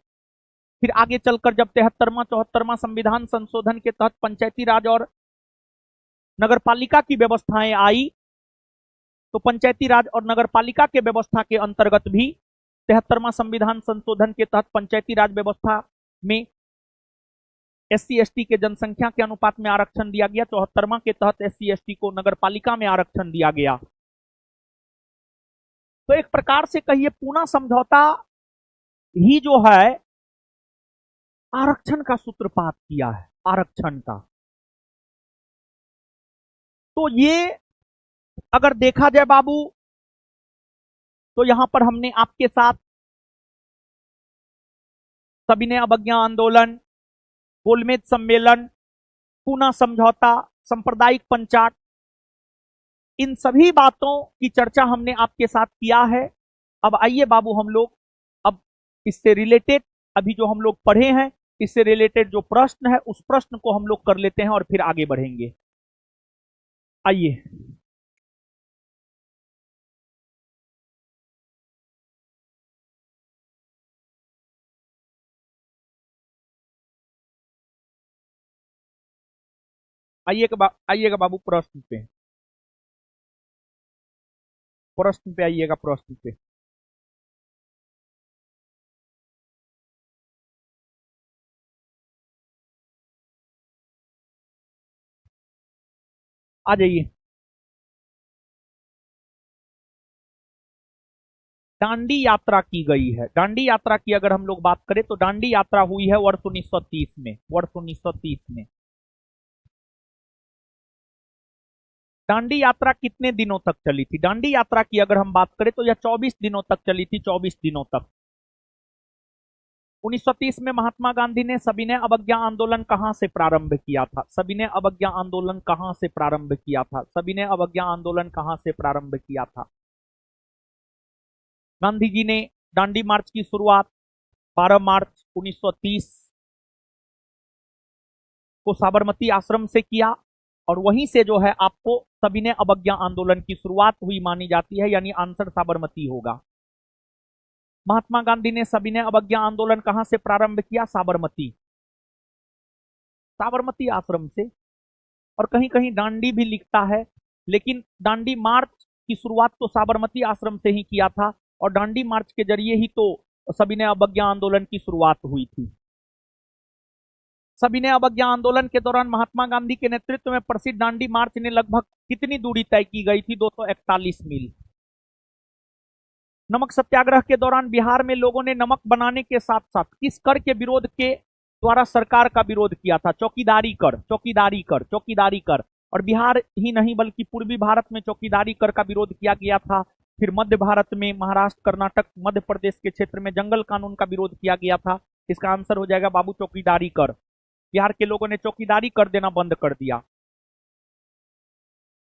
S1: फिर आगे चलकर जब 73वां 74वां संविधान संशोधन के तहत पंचायती राज और नगरपालिका की व्यवस्थाएं आई तो पंचायती राज और नगरपालिका के व्यवस्था के अंतर्गत भी 73वां संविधान संशोधन के तहत पंचायती राज व्यवस्था में एससी एसटी के जनसंख्या के अनुपात में आरक्षण दिया गया। 74वां के तहत एससी एसटी को नगरपालिका में आरक्षण दिया गया। तो एक प्रकार से कहिए पूना समझौता ही जो है आरक्षण का सूत्रपात किया है, आरक्षण का। तो ये अगर देखा जाए बाबू तो यहां पर हमने आपके साथ सविनय अवज्ञा आंदोलन, गोलमेज सम्मेलन, पूना समझौता, सांप्रदायिक पंचाट, इन सभी बातों की चर्चा हमने आपके साथ किया है। अब आइए बाबू हम लोग अब इससे रिलेटेड अभी जो हम लोग पढ़े हैं इससे रिलेटेड जो प्रश्न है उस प्रश्न को हम लोग कर लेते हैं और फिर आगे बढ़ेंगे। आइए आइएगा बाबू प्रश्न पे, प्रश्न पे आइएगा, प्रश्न पे। आ जाइए। दांडी यात्रा की गई है। दांडी यात्रा की अगर हम लोग बात करें तो दांडी यात्रा हुई है वर्ष 1930 में, वर्ष 1930 में। दांडी यात्रा कितने दिनों तक चली थी? दांडी यात्रा की अगर हम बात करें तो यह 24 दिनों तक चली थी, 24 दिनों तक। 1930 में महात्मा गांधी ने सविनय अवज्ञा आंदोलन कहां से प्रारंभ किया था? सविनय अवज्ञा आंदोलन कहां से प्रारंभ किया था? सविनय अवज्ञा आंदोलन कहां से प्रारंभ किया था? गांधी जी ने दांडी मार्च की शुरुआत 12 मार्च 1930 को साबरमती आश्रम से किया और वहीं से जो है आपको सविनय अवज्ञा आंदोलन की शुरुआत हुई मानी जाती है, यानी आंसर साबरमती होगा। महात्मा गांधी ने सविनय अवज्ञा आंदोलन कहां से प्रारंभ किया? साबरमती, साबरमती आश्रम से। और कहीं कहीं दांडी भी लिखता है, लेकिन दांडी मार्च की शुरुआत तो साबरमती आश्रम से ही किया था और दांडी मार्च के जरिए ही तो सविनय अवज्ञा आंदोलन की शुरुआत हुई थी। सविनय अवज्ञा आंदोलन के दौरान महात्मा गांधी के नेतृत्व में प्रसिद्ध दांडी मार्च ने लगभग कितनी दूरी तय की गई थी? 241 मील। नमक सत्याग्रह के दौरान बिहार में लोगों ने नमक बनाने के साथ साथ किस कर के विरोध के द्वारा सरकार का विरोध किया था? चौकीदारी कर, चौकीदारी कर, चौकीदारी कर। और बिहार ही नहीं बल्कि पूर्वी भारत में चौकीदारी कर का विरोध किया गया था। फिर मध्य भारत में महाराष्ट्र, कर्नाटक, मध्य प्रदेश के क्षेत्र में जंगल कानून का विरोध किया गया था। इसका आंसर हो जाएगा बाबू चौकीदारी कर। बिहार के लोगों ने चौकीदारी कर देना बंद कर दिया।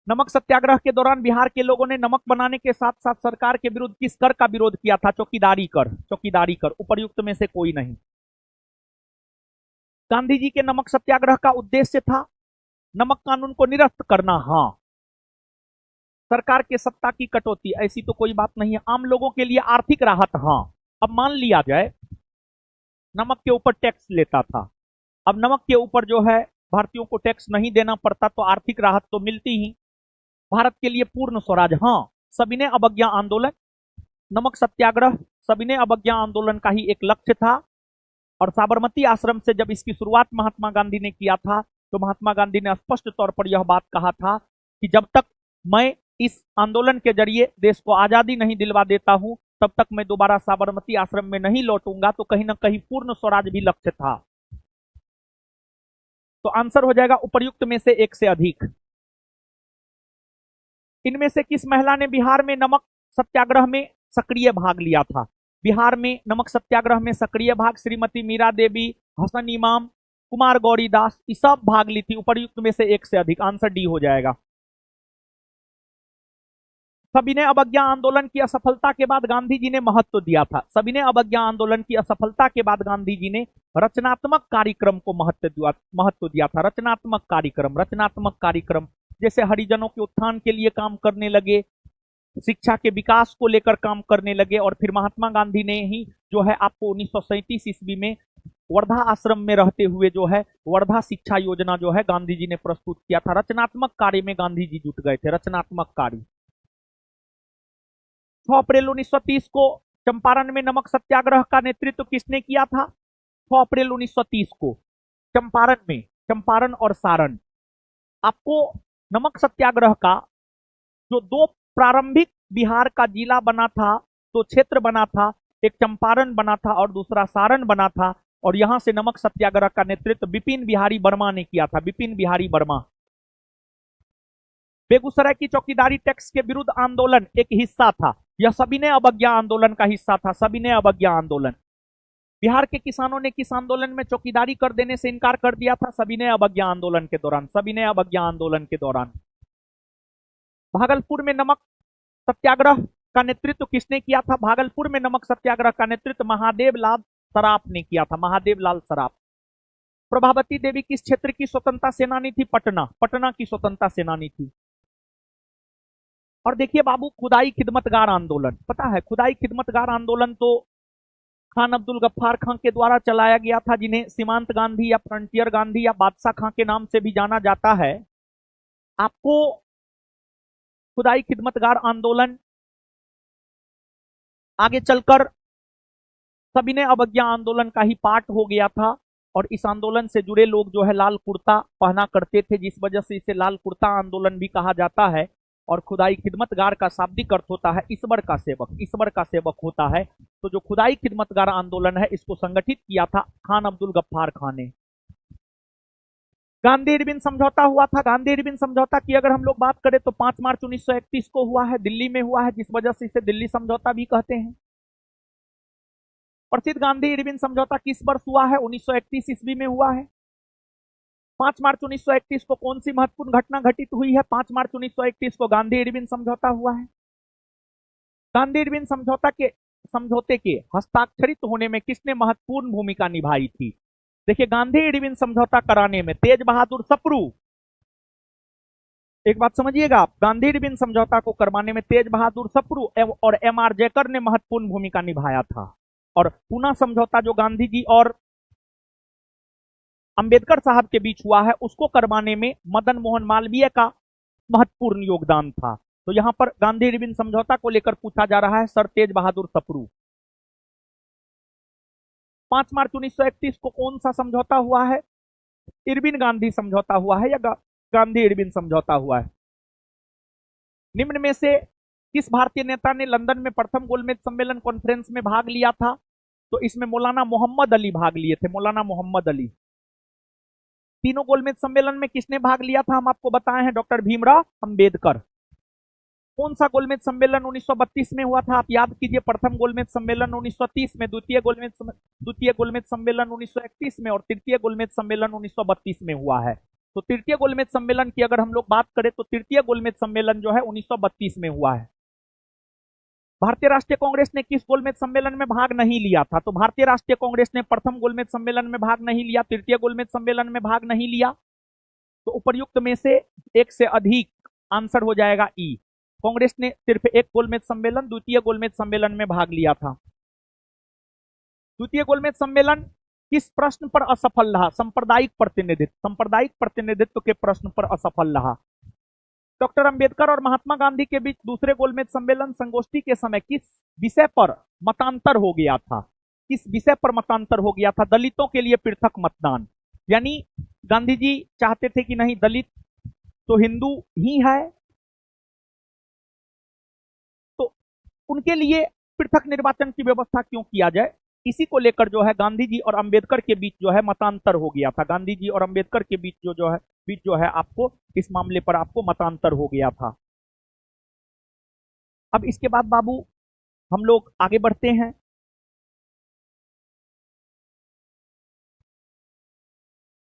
S1: नमक सत्याग्रह के दौरान बिहार के लोगों ने नमक बनाने के साथ साथ सरकार के विरुद्ध किस कर का विरोध किया था? चौकीदारी कर, चौकीदारी कर। उपर्युक्त में से कोई नहीं। गांधी जी के नमक सत्याग्रह का उद्देश्य था नमक कानून को निरस्त करना। हाँ, सरकार के सत्ता की कटौती, ऐसी तो कोई बात नहीं है। आम लोगों के लिए आर्थिक राहत। हाँ, अब मान लिया जाए नमक के ऊपर टैक्स लेता था, अब नमक के ऊपर जो है भारतीयों को टैक्स नहीं देना पड़ता तो आर्थिक राहत तो मिलती ही। भारत के लिए पूर्ण स्वराज। हाँ, सविनय अवज्ञा आंदोलन, नमक सत्याग्रह सविनय अवज्ञा आंदोलन का ही एक लक्ष्य था। और साबरमती आश्रम से जब इसकी शुरुआत महात्मा गांधी ने किया था तो महात्मा गांधी ने स्पष्ट तौर पर यह बात कहा था कि जब तक मैं इस आंदोलन के जरिए देश को आजादी नहीं दिलवा देता हूं तब तक मैं दोबारा साबरमती आश्रम में नहीं लौटूंगा। तो कहीं ना कहीं पूर्ण स्वराज भी लक्ष्य था। तो आंसर हो जाएगा उपर्युक्त में से एक से अधिक। इनमें से किस महिला ने बिहार में नमक सत्याग्रह में सक्रिय भाग लिया था? बिहार में नमक सत्याग्रह में सक्रिय भाग श्रीमती मीरा देवी, हसन इमाम, कुमार गौरीदास, ये सब भाग ली थी। उपर्युक्त में से एक से अधिक, आंसर डी हो जाएगा। सविनय अवज्ञा आंदोलन की असफलता के बाद गांधी जी ने महत्व दिया था। सविनय अवज्ञा आंदोलन की असफलता के बाद गांधी जी ने रचनात्मक कार्यक्रम को महत्व दिया था। रचनात्मक कार्यक्रम जैसे हरिजनों के उत्थान के लिए काम करने लगे, शिक्षा के विकास को लेकर काम करने लगे, और फिर महात्मा गांधी ने ही जो है आपको 1937 ईस्वी में वर्धा आश्रम में रहते हुए जो है वर्धा शिक्षा योजना जो है गांधी जी ने प्रस्तुत किया था। रचनात्मक कार्य में गांधी जी जुट गए थे, रचनात्मक कार्य। 6 अप्रैल 1930 को चंपारण में नमक सत्याग्रह का नेतृत्व किसने किया था? 6 अप्रैल 1930 को चंपारण में, चंपारण और सारण, आपको नमक सत्याग्रह का जो दो प्रारंभिक बिहार का जिला बना था, तो क्षेत्र बना था, एक चंपारण बना था और दूसरा सारण बना था, और यहां से नमक सत्याग्रह का नेतृत्व बिपिन बिहारी वर्मा ने किया था। बिपिन बिहारी वर्मा। बेगूसराय की चौकीदारी टैक्स के विरुद्ध आंदोलन एक हिस्सा था, यह सविनय अवज्ञा आंदोलन का हिस्सा था। सविनय अवज्ञा आंदोलन, बिहार के किसानों ने किस आंदोलन में चौकीदारी कर देने से इनकार कर दिया था? सविनय अवज्ञा आंदोलन के दौरान। सविनय अवज्ञा आंदोलन के दौरान। भागलपुर में नमक सत्याग्रह का नेतृत्व किसने किया था? भागलपुर में नमक सत्याग्रह का नेतृत्व महादेव लाल सराफ ने किया था। महादेव लाल सराफ। प्रभावती देवी किस क्षेत्र की स्वतंत्रता सेनानी थी? पटना। पटना की स्वतंत्रता सेनानी थी। और देखिए बाबू, खुदाई खिदमतगार आंदोलन, पता है खुदाई खिदमतगार आंदोलन तो खान अब्दुल गफ्फार खां के द्वारा चलाया गया था, जिन्हें सीमांत गांधी या फ्रंटियर गांधी या बादशाह खां के नाम से भी जाना जाता है। आपको खुदाई खिदमतगार आंदोलन आगे चलकर सविनय अवज्ञा आंदोलन का ही पार्ट हो गया था, और इस आंदोलन से जुड़े लोग जो है लाल कुर्ता पहना करते थे, जिस वजह से इसे लाल कुर्ता आंदोलन भी कहा जाता है। और खुदाई खिदमतगार का शाब्दिक अर्थ होता है ईश्वर का सेवक, ईश्वर का सेवक होता है। तो जो खुदाई खिदमतगार आंदोलन है, इसको संगठित किया था खान अब्दुल गफ्फार खान ने। गांधी इरविन समझौता हुआ था। गांधी इरविन समझौता की अगर हम लोग बात करें तो 5 मार्च 1931 को हुआ है, दिल्ली में हुआ है, जिस वजह से इसे दिल्ली समझौता भी कहते हैं। प्रसिद्ध गांधी इरविन समझौता किस वर्ष हुआ है? 1931 ईस्वी में हुआ है। 5 मार्च 1931 को कौन सी महत्वपूर्ण घटना घटित हुई है? 5 मार्च 1931 को गांधी इरविन समझौता हुआ है। गांधी इरविन समझौते के हस्ताक्षरित होने में किसने महत्वपूर्ण भूमिका निभाई थी? देखिए, गांधी इरविन समझौता कराने में तेज बहादुर सप्रू, एक बात समझिएगा आप, गांधी इरविन समझौता को करवाने में तेज बहादुर सप्रू और एम.आर. जयकर ने महत्वपूर्ण भूमिका निभाया था। और पूना समझौता जो गांधी जी और अंबेडकर साहब के बीच हुआ है, उसको करवाने में मदन मोहन मालवीय का महत्वपूर्ण योगदान था। तो यहां पर गांधी इरविन समझौता को लेकर पूछा जा रहा है सर तेज बहादुर सप्रू। 5 मार्च 1931 को कौन सा समझौता हुआ है? इरविन गांधी समझौता हुआ है या गांधी इरविन समझौता हुआ है? निम्न में से किस भारतीय नेता ने लंदन में प्रथम गोलमेज सम्मेलन कॉन्फ्रेंस में भाग लिया था? तो इसमें मौलाना मोहम्मद अली भाग लिए थे, मौलाना मोहम्मद अली। तीनों गोलमेज सम्मेलन में किसने भाग लिया था? हम आपको बताए हैं, डॉक्टर भीमराव अंबेडकर। कौन सा गोलमेज सम्मेलन 1932 में हुआ था? आप याद कीजिए, प्रथम गोलमेज सम्मेलन 1930 में, द्वितीय गोलमेज सम्मेलन 1931 में, और तृतीय गोलमेज सम्मेलन 1932 में हुआ है। तो तृतीय गोलमेज सम्मेलन की अगर हम लोग बात करें तो तृतीय गोलमेज सम्मेलन जो है 1932 में हुआ है। भारतीय राष्ट्रीय कांग्रेस ने किस गोलमेज सम्मेलन में भाग नहीं लिया था? तो भारतीय राष्ट्रीय कांग्रेस ने प्रथम गोलमेज सम्मेलन में भाग नहीं लिया, तृतीय गोलमेज सम्मेलन में भाग नहीं लिया। तो उपर्युक्त में से एक से अधिक, आंसर हो जाएगा ई। कांग्रेस ने सिर्फ एक गोलमेज सम्मेलन, द्वितीय गोलमेज सम्मेलन में भाग लिया था। द्वितीय गोलमेज सम्मेलन किस प्रश्न पर असफल रहा? सांप्रदायिक प्रतिनिधित्व के प्रश्न पर असफल रहा। डॉक्टर अंबेडकर और महात्मा गांधी के बीच दूसरे गोलमेज सम्मेलन संगोष्ठी के समय किस विषय पर मतांतर हो गया था? किस विषय पर मतांतर हो गया था? दलितों के लिए पृथक मतदान। यानी गांधी जी चाहते थे कि नहीं, दलित तो हिंदू ही है, तो उनके लिए पृथक निर्वाचन की व्यवस्था क्यों किया जाए, इसी को लेकर जो है गांधी जी और अंबेडकर के बीच जो है मतांतर हो गया था। गांधी जी और अंबेडकर के बीच जो है आपको इस मामले पर आपको मतांतर हो गया था। अब इसके बाद बाबू हम लोग आगे बढ़ते हैं।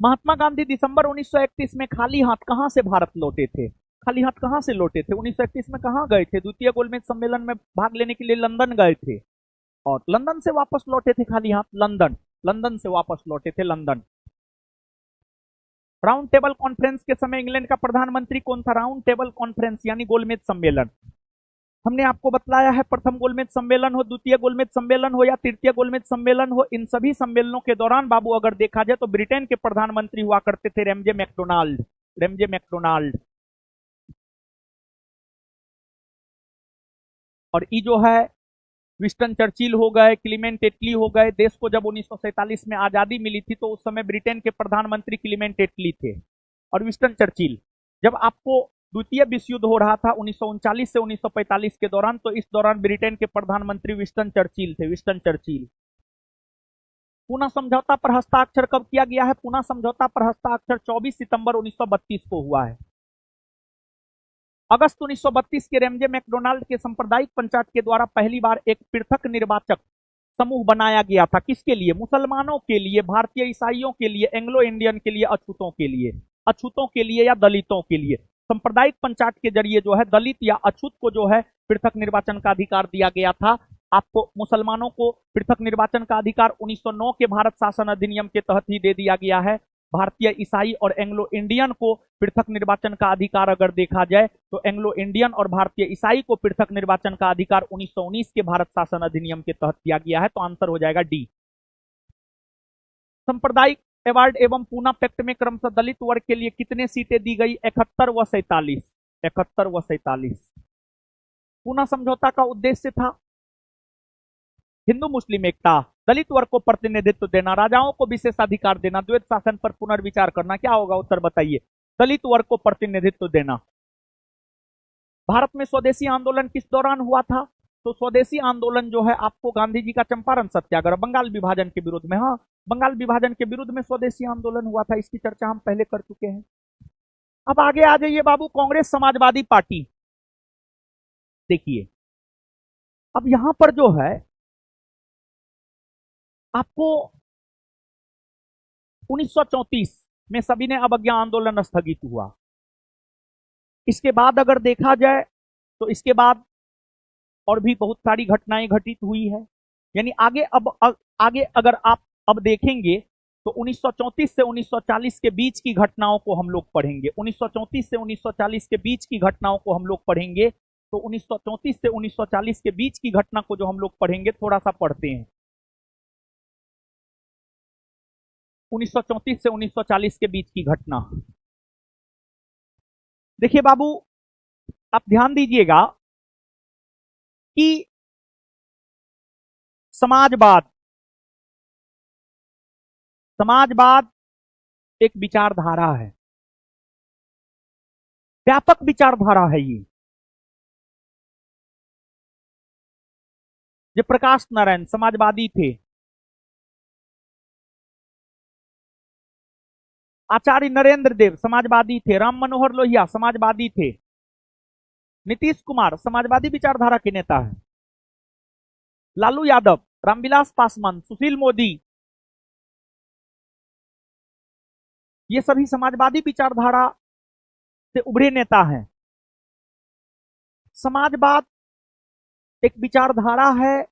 S1: महात्मा गांधी दिसंबर 1931 में खाली हाथ कहां से भारत लौटे थे? खाली हाथ कहां से लौटे थे? 1931 में कहां गए थे? द्वितीय गोलमेज सम्मेलन में भाग लेने के लिए लंदन गए थे और लंदन से वापस लौटे थे खाली हाथ। लंदन से वापस लौटे थे, लंदन। राउंड टेबल कॉन्फ्रेंस के समय इंग्लैंड का प्रधानमंत्री कौन था? राउंड टेबल कॉन्फ्रेंस यानी गोलमेज सम्मेलन। हमने आपको बतलाया है, प्रथम गोलमेज सम्मेलन हो, द्वितीय गोलमेज सम्मेलन हो या तृतीय गोलमेज सम्मेलन हो, इन सभी सम्मेलनों के दौरान बाबू अगर देखा जाए तो ब्रिटेन के प्रधानमंत्री हुआ करते थे रैमजे मैकडोनाल्ड। Ramsay McDonald. और ये जो है विंस्टन चर्चिल हो गए, क्लीमेंट एटली हो गए। देश को जब 1947 में आजादी मिली थी तो उस समय ब्रिटेन के प्रधानमंत्री क्लीमेंट एटली थे और विंस्टन चर्चिल। जब आपको द्वितीय विश्व युद्ध हो रहा था 1939 से 1945 के दौरान, तो इस दौरान ब्रिटेन के प्रधानमंत्री विंस्टन चर्चिल थे, विंस्टन चर्चिल। पूना समझौता पर हस्ताक्षर कब किया गया है? पूना समझौता पर हस्ताक्षर 24 सितंबर 1932 को हुआ है। अगस्त 1932 के रैमजे मैकडोनाल्ड के सांप्रदायिक पंचायत के द्वारा पहली बार एक पृथक निर्वाचक समूह बनाया गया था। किसके लिए? मुसलमानों के लिए, भारतीय ईसाइयों के लिए, एंग्लो इंडियन के लिए, अछूतों के लिए। अछूतों के लिए या दलितों के लिए। सांप्रदायिक पंचायत के जरिए जो है दलित या अछूत को जो है पृथक निर्वाचन का अधिकार दिया गया था। आपको मुसलमानों को पृथक निर्वाचन का अधिकार 1909 के भारत शासन अधिनियम के तहत ही दे दिया गया है। भारतीय ईसाई और एंग्लो इंडियन को पृथक निर्वाचन का अधिकार अगर देखा जाए तो एंग्लो इंडियन और भारतीय ईसाई को पृथक निर्वाचन का अधिकार 1919 के भारत शासन अधिनियम के तहत दिया गया है। तो आंसर हो जाएगा डी। सांप्रदायिक अवार्ड एवं पूना पैक्ट में क्रमशः दलित वर्ग के लिए कितने सीटें दी गई? 71 व 47। 71 व 47। पूना समझौता का उद्देश्य था हिंदू मुस्लिम एकता, दलित वर्ग को प्रतिनिधित्व देना, राजाओं को विशेषाधिकार देना, द्वैत शासन पर पुनर्विचार करना। क्या होगा उत्तर बताइए? दलित वर्ग को प्रतिनिधित्व देना। भारत में स्वदेशी आंदोलन किस दौरान हुआ था? तो स्वदेशी आंदोलन जो है आपको गांधी जी का चंपारण सत्याग्रह, बंगाल विभाजन के विरुद्ध में। हाँ, बंगाल विभाजन के विरुद्ध में स्वदेशी आंदोलन हुआ था। इसकी चर्चा हम पहले कर चुके हैं। अब आगे आ जाइए बाबू, कांग्रेस समाजवादी पार्टी। देखिए अब यहां पर जो है आपको 1934 में सभी ने अवज्ञा आंदोलन स्थगित हुआ। इसके बाद अगर देखा जाए तो इसके बाद और भी बहुत सारी घटनाएं घटित हुई है। यानी आगे अगर आप अब देखेंगे तो 1934 से 1940 के बीच की घटनाओं को हम लोग पढ़ेंगे। 1934 से 1940 के बीच की घटनाओं को हम लोग पढ़ेंगे। तो 1934 से 1940 के बीच की घटना को जो हम लोग पढ़ेंगे, थोड़ा सा पढ़ते हैं। 1934 से 1940 के बीच की घटना। देखिए बाबू, आप ध्यान दीजिएगा कि समाजवाद एक विचारधारा है, व्यापक विचारधारा है। ये जयप्रकाश नारायण समाजवादी थे। आचार्य नरेंद्र देव समाजवादी थे। राम मनोहर लोहिया समाजवादी थे। नीतीश कुमार समाजवादी विचारधारा के नेता है। लालू यादव, रामविलास पासवान, सुशील मोदी, ये सभी समाजवादी विचारधारा से उभरे नेता हैं। समाजवाद एक विचारधारा है,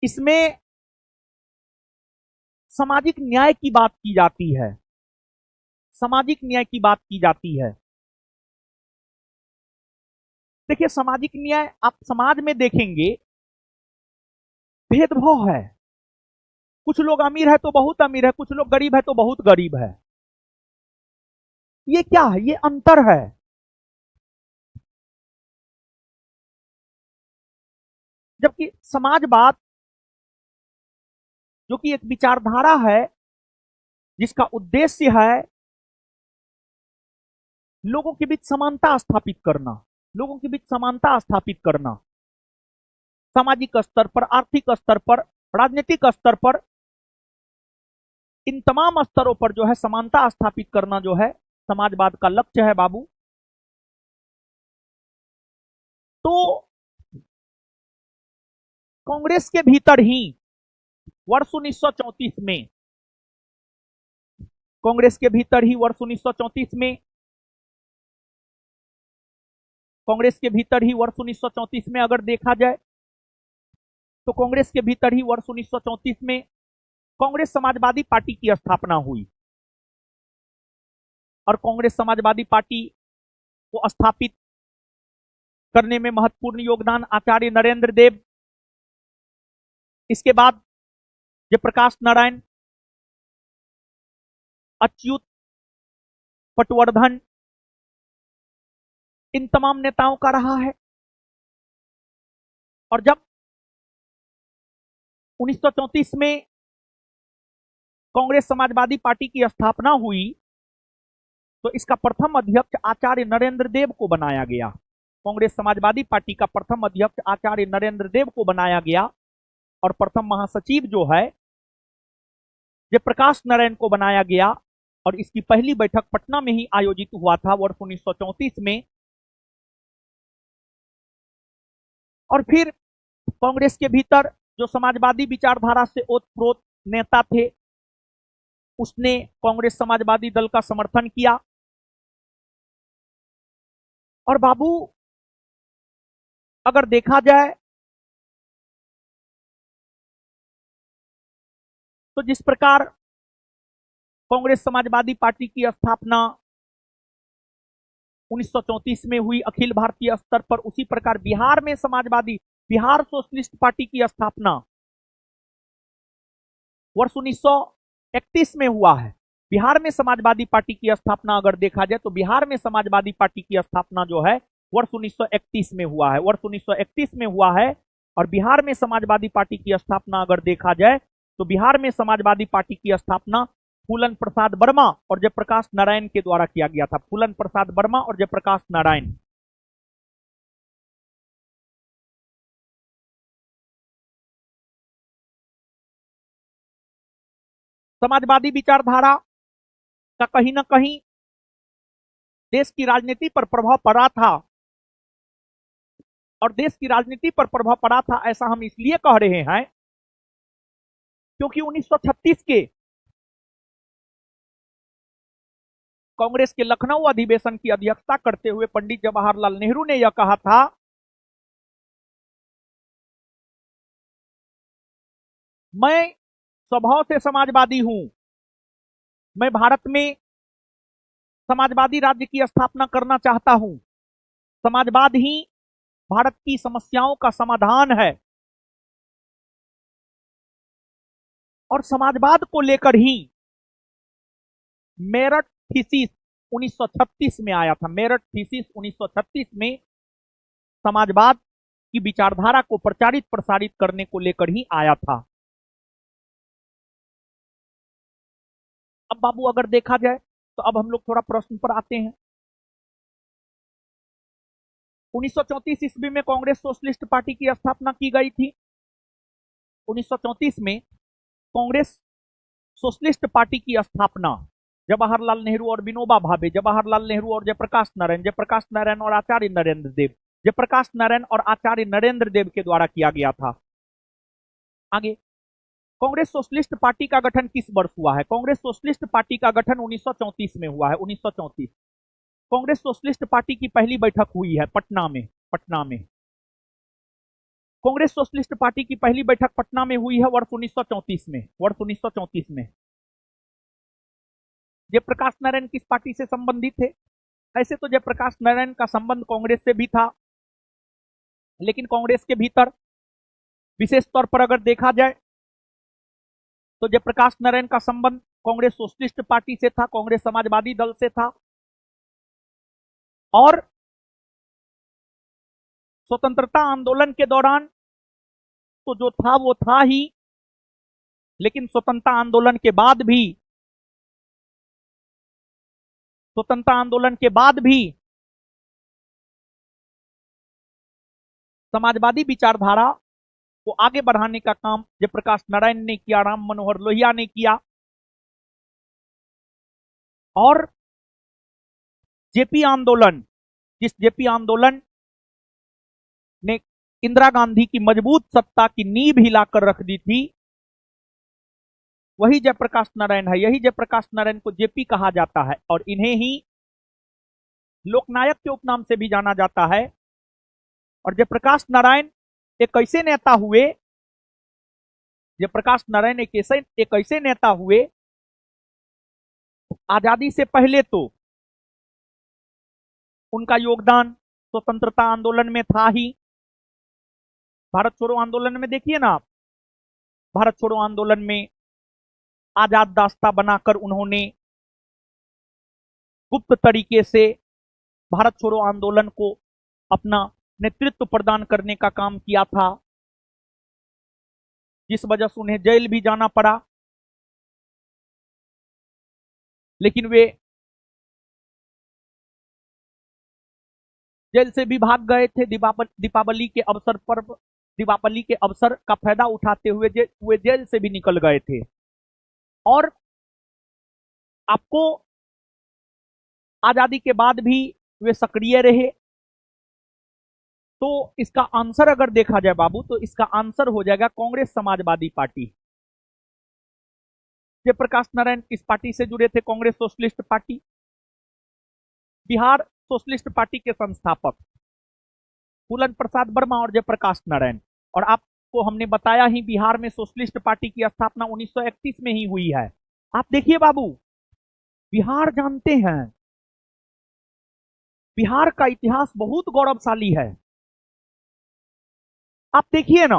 S1: इसमें सामाजिक न्याय की बात की जाती है। सामाजिक न्याय की बात की जाती है। देखिए सामाजिक न्याय आप समाज में देखेंगे भेदभाव है। कुछ लोग अमीर है तो बहुत अमीर है, कुछ लोग गरीब है तो बहुत गरीब है। ये क्या है? ये अंतर है। जबकि समाजवाद जो कि एक विचारधारा है जिसका उद्देश्य है लोगों के बीच समानता स्थापित करना, लोगों के बीच समानता स्थापित करना। सामाजिक स्तर पर, आर्थिक स्तर पर, राजनीतिक स्तर पर, इन तमाम स्तरों पर जो है समानता स्थापित करना जो है समाजवाद का लक्ष्य है बाबू। तो कांग्रेस के भीतर ही वर्ष 1934 में, कांग्रेस के भीतर ही वर्ष 1934 में, कांग्रेस के भीतर ही वर्ष 1934 में अगर देखा जाए तो कांग्रेस के भीतर ही वर्ष 1934 में कांग्रेस समाजवादी पार्टी की स्थापना हुई और कांग्रेस समाजवादी पार्टी को स्थापित करने में महत्वपूर्ण योगदान आचार्य नरेंद्र देव, इसके बाद जयप्रकाश नारायण, अच्युत, पटवर्धन, इन तमाम नेताओं का रहा है। और जब 1934 में कांग्रेस समाजवादी पार्टी की स्थापना हुई तो इसका प्रथम अध्यक्ष आचार्य नरेंद्र देव को बनाया गया। कांग्रेस समाजवादी पार्टी का प्रथम अध्यक्ष आचार्य नरेंद्र देव को बनाया गया और प्रथम महासचिव जो है जयप्रकाश नारायण को बनाया गया और इसकी पहली बैठक पटना में ही आयोजित हुआ था वर्ष 1934 में। और फिर कांग्रेस के भीतर जो समाजवादी विचारधारा से ओतप्रोत नेता थे उसने कांग्रेस समाजवादी दल का समर्थन किया। और बाबू अगर देखा जाए तो जिस प्रकार कांग्रेस समाजवादी पार्टी की स्थापना 1934 में हुई अखिल भारतीय स्तर पर, उसी प्रकार बिहार में बिहार सोशलिस्ट पार्टी की स्थापना वर्ष 1931 में हुआ है। बिहार में समाजवादी पार्टी की स्थापना अगर देखा जाए तो बिहार में समाजवादी पार्टी की स्थापना जो है वर्ष 1931 में हुआ है, वर्ष 1931 में हुआ है। और बिहार में समाजवादी पार्टी की स्थापना अगर देखा जाए तो बिहार में समाजवादी पार्टी की स्थापना फूलन प्रसाद वर्मा और जयप्रकाश नारायण के द्वारा किया गया था। फूलन प्रसाद वर्मा और जयप्रकाश नारायण। समाजवादी विचारधारा का कहीं ना कहीं देश की राजनीति पर प्रभाव पड़ा था और देश की राजनीति पर प्रभाव पड़ा था ऐसा हम इसलिए कह रहे हैं क्योंकि 1936 के कांग्रेस के लखनऊ अधिवेशन की अध्यक्षता करते हुए पंडित जवाहरलाल नेहरू ने यह कहा था मैं स्वभाव से समाजवादी हूं, मैं भारत में समाजवादी राज्य की स्थापना करना चाहता हूं, समाजवाद ही भारत की समस्याओं का समाधान है और समाजवाद को लेकर ही मेरठ थीसिस 1936 में आया था। मेरठ थीसिस 1936 में समाजवाद की विचारधारा को प्रचारित प्रसारित करने को लेकर ही आया था। अब बाबू अगर देखा जाए तो अब हम लोग थोड़ा प्रश्न पर आते हैं। 1934 ईस्वी में कांग्रेस सोशलिस्ट पार्टी की स्थापना की गई थी। 1934 में कांग्रेस सोशलिस्ट पार्टी की स्थापना जवाहरलाल नेहरू और विनोबा भावे, जवाहरलाल नेहरू और जयप्रकाश नारायण, जयप्रकाश नारायण और आचार्य नरेंद्र देव, जयप्रकाश नारायण और आचार्य नरेंद्र देव के द्वारा किया गया था। आगे कांग्रेस सोशलिस्ट पार्टी का गठन किस वर्ष हुआ है? कांग्रेस सोशलिस्ट पार्टी का गठन 1934 में हुआ है। 1934 कांग्रेस सोशलिस्ट पार्टी की पहली बैठक हुई है पटना में। कांग्रेस सोशलिस्ट पार्टी की पहली बैठक पटना में हुई है वर्ष 1934 में। वर्ष 1934 में जयप्रकाश नारायण किस पार्टी से संबंधित थे? ऐसे तो जयप्रकाश नारायण का संबंध कांग्रेस से भी था, लेकिन कांग्रेस के भीतर विशेष तौर पर अगर देखा जाए तो जयप्रकाश नारायण का संबंध कांग्रेस सोशलिस्ट पार्टी से था, कांग्रेस समाजवादी दल से था। और स्वतंत्रता आंदोलन के दौरान तो जो था वो था ही, लेकिन स्वतंत्रता आंदोलन के बाद भी समाजवादी विचारधारा को आगे बढ़ाने का काम जयप्रकाश नारायण ने किया, राम मनोहर लोहिया ने किया। और जेपी आंदोलन, जिस जेपी आंदोलन ने इंदिरा गांधी की मजबूत सत्ता की नींव हिलाकर रख दी थी, वही जयप्रकाश नारायण है। यही जयप्रकाश नारायण को जेपी कहा जाता है और इन्हें ही लोकनायक के उपनाम से भी जाना जाता है। और जयप्रकाश नारायण एक ऐसे नेता हुए, जयप्रकाश नारायण एक ऐसे नेता हुए, आजादी से पहले तो उनका योगदान स्वतंत्रता आंदोलन में था ही। भारत छोड़ो आंदोलन में देखिए ना आप, भारत छोड़ो आंदोलन में आजाद दास्ता बनाकर उन्होंने गुप्त तरीके से भारत छोड़ो आंदोलन को अपना नेतृत्व प्रदान करने का काम किया था, जिस वजह से उन्हें जेल भी जाना पड़ा। लेकिन वे जेल से भी भाग गए थे। दीपावली के अवसर पर, दीपावली के अवसर का फायदा उठाते हुए वे जेल से भी निकल गए थे। और आपको आजादी के बाद भी वे सक्रिय रहे। तो इसका आंसर अगर देखा जाए बाबू, तो इसका आंसर हो जाएगा कांग्रेस समाजवादी पार्टी। जयप्रकाश नारायण किस पार्टी से जुड़े थे? Congress socialist party. Bihar socialist party के संस्थापक फूलन प्रसाद वर्मा और जयप्रकाश नारायण। और आपको हमने बताया ही, बिहार में सोशलिस्ट पार्टी की स्थापना 1931 में ही हुई है। आप देखिए बाबू, बिहार जानते हैं, बिहार का इतिहास बहुत गौरवशाली है। आप देखिए ना,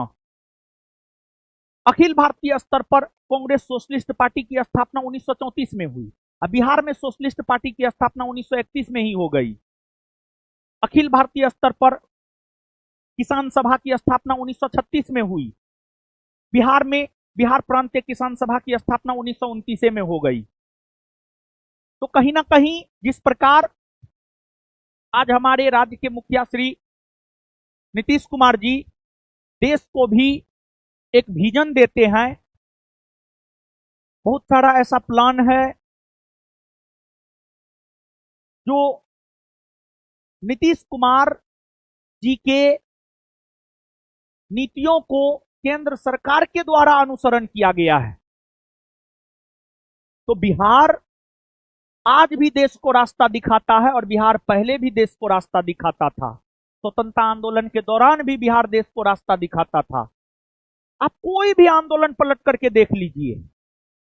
S1: अखिल भारतीय स्तर पर कांग्रेस सोशलिस्ट पार्टी की स्थापना 1934 में हुई। अब बिहार में सोशलिस्ट पार्टी की स्थापना 1931 में ही हो गई। अखिल भारतीय स्तर पर किसान सभा की स्थापना 1936 में हुई। बिहार में बिहार प्रांतीय किसान सभा की स्थापना 1929 में हो गई। तो कहीं ना कहीं जिस प्रकार आज हमारे राज्य के मुखिया श्री नीतीश कुमार जी देश को भी एक विजन देते हैं, बहुत सारा ऐसा प्लान है जो नीतीश कुमार जी के नीतियों को केंद्र सरकार के द्वारा अनुसरण किया गया है। तो बिहार आज भी देश को रास्ता दिखाता है और बिहार पहले भी देश को रास्ता दिखाता था। स्वतंत्रता आंदोलन के दौरान भी बिहार देश को रास्ता दिखाता था। आप कोई भी आंदोलन पलट करके देख लीजिए,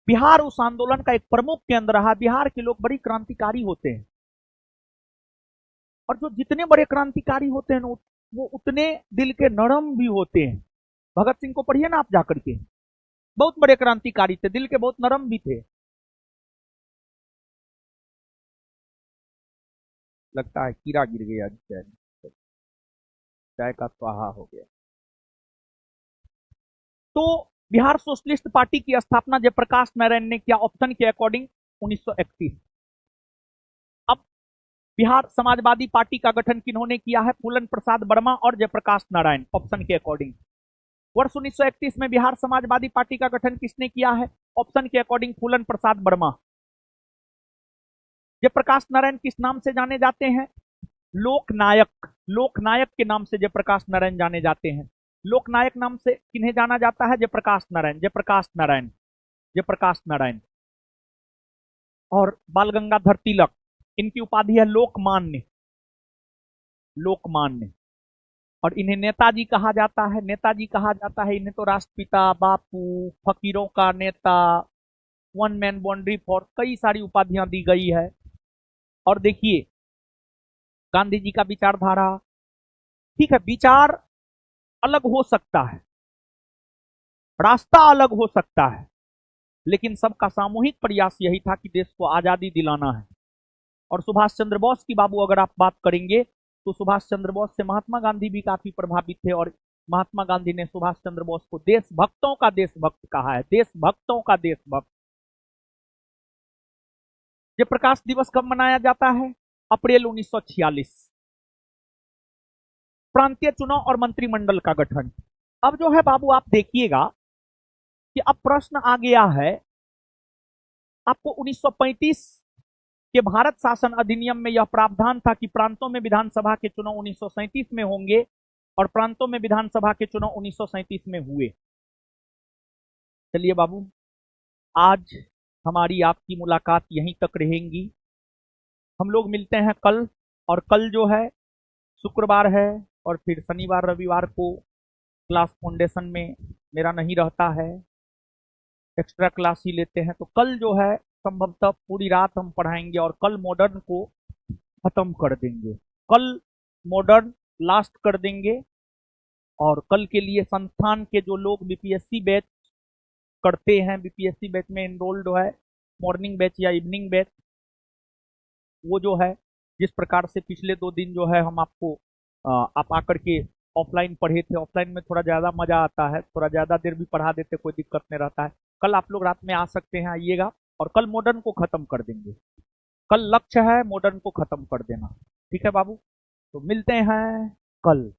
S1: बिहार उस आंदोलन का एक प्रमुख केंद्र रहा। बिहार के लोग बड़ी क्रांतिकारी होते हैं और जो जितने बड़े क्रांतिकारी होते हैं वो उतने दिल के नरम भी होते हैं। भगत सिंह को पढ़िए ना आप जाकर के, बहुत बड़े क्रांतिकारी थे, दिल के बहुत नरम भी थे। लगता है कीड़ा गिर गया, चाय का स्वाहा हो गया। तो बिहार सोशलिस्ट पार्टी की स्थापना जयप्रकाश नारायण ने किया ऑप्शन के अकॉर्डिंग 1931। अब बिहार समाजवादी पार्टी का गठन किन्होंने किया है? फूलन प्रसाद वर्मा और जयप्रकाश नारायण, ऑप्शन के अकॉर्डिंग। वर्ष 1931 में बिहार समाजवादी पार्टी का गठन किसने किया है? ऑप्शन के अकॉर्डिंग फूलन प्रसाद वर्मा। जयप्रकाश नारायण किस नाम से जाने जाते हैं? लोकनायक। लोकनायक के नाम से जयप्रकाश नारायण जाने जाते हैं। लोकनायक नाम से किन्हें जाना जाता है? जयप्रकाश नारायण, जयप्रकाश नारायण, जयप्रकाश नारायण। और बाल गंगाधर तिलक, इनकी उपाधि है लोकमान्य, लोकमान्य। और इन्हें नेताजी कहा जाता है, नेताजी कहा जाता है इन्हें। तो राष्ट्रपिता, बापू, फकीरों का नेता, वन मैन बाउंड्री फॉर, कई सारी उपाधियां दी गई है। और देखिए गांधी जी का विचारधारा, ठीक है, विचार अलग हो सकता है, रास्ता अलग हो सकता है, लेकिन सबका सामूहिक प्रयास यही था कि देश को आजादी दिलाना है। और सुभाष चंद्र बोस की बाबू अगर आप बात करेंगे तो सुभाष चंद्र बोस से महात्मा गांधी भी काफी प्रभावित थे। और महात्मा गांधी ने सुभाष चंद्र बोस को देशभक्तों का देशभक्त कहा है, देशभक्तों का देशभक्त। जयप्रकाश दिवस कब मनाया जाता है? अप्रैल 1946। प्रांतीय चुनाव और मंत्रिमंडल का गठन, अब जो है बाबू आप देखिएगा कि अब प्रश्न आ गया है आपको 1935 के भारत शासन अधिनियम में यह प्रावधान था कि प्रांतों में विधानसभा के चुनाव 1937 में होंगे और प्रांतों में विधानसभा के चुनाव 1937 में हुए। चलिए बाबू, आज हमारी आपकी मुलाकात यहीं तक रहेंगी। हम लोग मिलते हैं कल, और कल जो है शुक्रवार है और फिर शनिवार रविवार को क्लास फाउंडेशन में मेरा नहीं रहता है, एक्स्ट्रा क्लास ही लेते हैं। तो कल जो है संभवतः पूरी रात हम पढ़ाएंगे और कल मॉडर्न को खत्म कर देंगे। कल मॉडर्न लास्ट कर देंगे और कल के लिए संस्थान के जो लोग बीपीएससी बैच करते हैं, बीपीएससी बैच में एनरोल्ड है, मॉर्निंग बैच या इवनिंग बैच, वो जो है जिस प्रकार से पिछले 2 दिन जो है हम आपको आप आकर के ऑफलाइन पढ़े थे, ऑफलाइन में थोड़ा ज़्यादा मज़ा आता है, थोड़ा ज़्यादा देर भी पढ़ा देते, कोई दिक्कत नहीं रहता है। कल आप लोग रात में आ सकते हैं, आइएगा, और कल मॉडर्न को ख़त्म कर देंगे। कल लक्ष्य है मॉडर्न को ख़त्म कर देना। ठीक है बाबू, तो मिलते हैं कल।